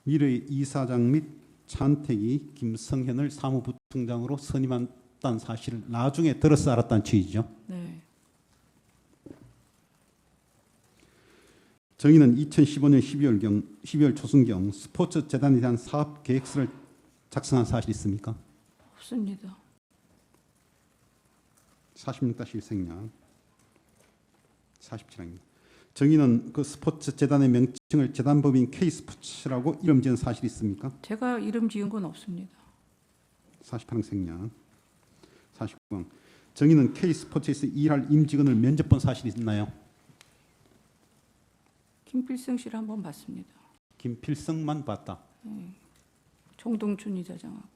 Speaker 2: 미르의 이사장 및 차은택이 김성현을 사무부총장으로 선임한다는 사실을 나중에 들어서 알았다는 취지죠.
Speaker 6: 네.
Speaker 2: 정의는 2015년 12월 초순경 스포츠 재단에 대한 사업 계획서를 작성한 사실이 있습니까?
Speaker 6: 없습니다.
Speaker 2: 46-1 생략. 47항입니다. 정의는 그 스포츠 재단의 명칭을 재단법인 K스포츠라고 이름 지은 사실이 있습니까?
Speaker 6: 제가 이름 지은 건 없습니다.
Speaker 2: 48항 생략. 49항. 정의는 K스포츠에서 일할 임직원을 면접 본 사실이 있나요?
Speaker 6: 김필승 씨를 한번 봤습니다.
Speaker 2: 김필성만 봤다.
Speaker 6: 네. 정동춘 이사장하고.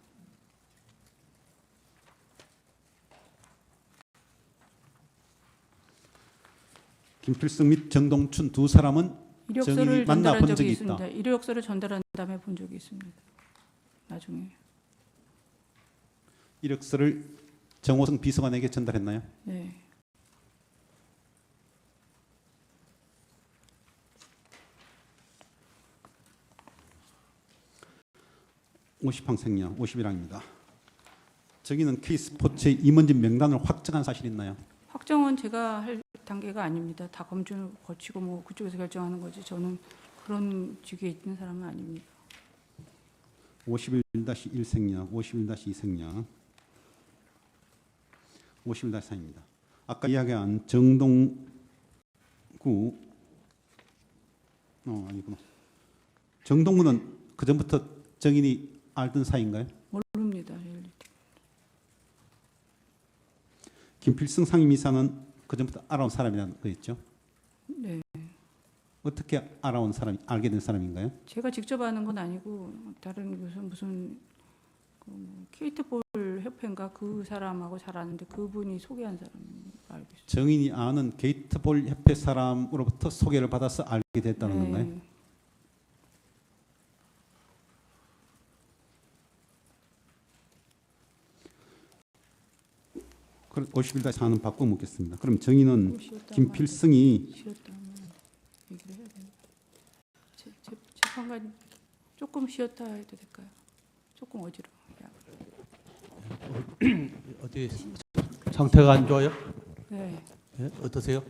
Speaker 2: 김필성 및 정동춘 두 사람은
Speaker 6: 이력서를
Speaker 2: 정인이 만나
Speaker 6: 전달한
Speaker 2: 본
Speaker 6: 적이
Speaker 2: 적이
Speaker 6: 있습니다. 이력서를 전달한 다음에 본 적이 있습니다. 나중에.
Speaker 2: 이력서를 정호성 비서관에게 전달했나요?
Speaker 6: 네.
Speaker 2: 50항 생략. 51항입니다. 정의는 K스포츠의 임원진 명단을 확정한 사실이 있나요?
Speaker 6: 확정은 제가 할 단계가 아닙니다. 다 검증을 거치고 뭐 그쪽에서 결정하는 거지. 저는 그런 직위에 있는 사람은 아닙니다.
Speaker 2: 51-1생략, 51-2생략, 51-4입니다. 아까 이야기한 정동구 아니구나. 정동구는 그 전부터 정인이 알던 사이인가요?
Speaker 6: 모릅니다.
Speaker 2: 김필승 상임이사는 그 전부터 알아온 사람이라는 거였죠?
Speaker 6: 네.
Speaker 2: 어떻게 알아온 사람, 알게 된 사람인가요?
Speaker 6: 제가 직접 아는 건 아니고 다른 무슨 케이트볼 협회인가 그 사람하고 잘 아는데 그분이 소개한 사람 알고 있어요.
Speaker 2: 정인이 아는 게이트볼 협회 사람으로부터 소개를 받아서 알게 됐다는
Speaker 6: 네.
Speaker 2: 건가요? 그럼 51-4는 바꿔 묻겠습니다. 그럼 정인은 김필승이
Speaker 6: 쉬었다면 얘기를 해야 되나? 재판관 조금 쉬었다 해도 될까요? 조금 어지러워.
Speaker 1: 어디 상태가 안 좋아요?
Speaker 6: 네.
Speaker 1: 예? 어떠세요?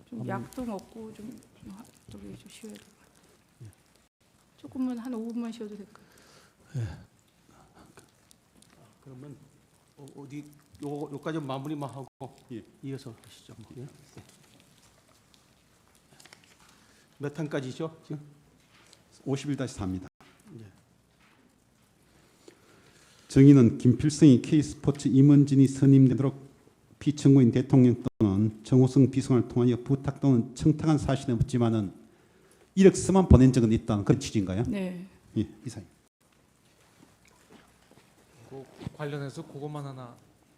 Speaker 6: 좀 약도 먹고 좀 쉬어야 돼요. 조금만 한 5분만 쉬어도 될까요?
Speaker 1: 그러면 어디 요까지 마무리만 하고
Speaker 2: 예.
Speaker 1: 이어서 하시죠. 예. 몇 탄까지죠? 지금
Speaker 2: 51-4입니다.
Speaker 1: 예.
Speaker 2: 정의는 김필승이 K스포츠 임원진이 선임되도록 피청구인 대통령 또는 정호성 비서관을 통하여 부탁 또는 청탁한 사실은 없지만은 이력서만 보낸 적은 있다는 그런 취지인가요?
Speaker 6: 네.
Speaker 2: 예, 이사님.
Speaker 7: 그 관련해서 그것만 하나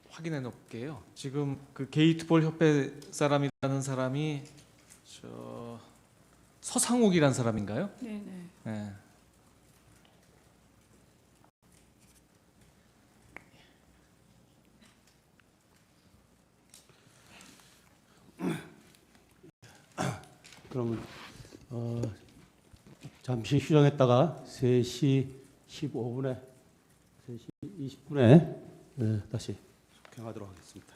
Speaker 7: 확인해 놓을게요. 지금 그 게이트볼 협회 사람이라는 사람이 저 서상욱이라는 사람인가요?
Speaker 6: 네, 네.
Speaker 7: 네.
Speaker 1: 그러면 잠시 휴정했다가 3시 15분에 3시 20분에 다시 속행하도록 하겠습니다.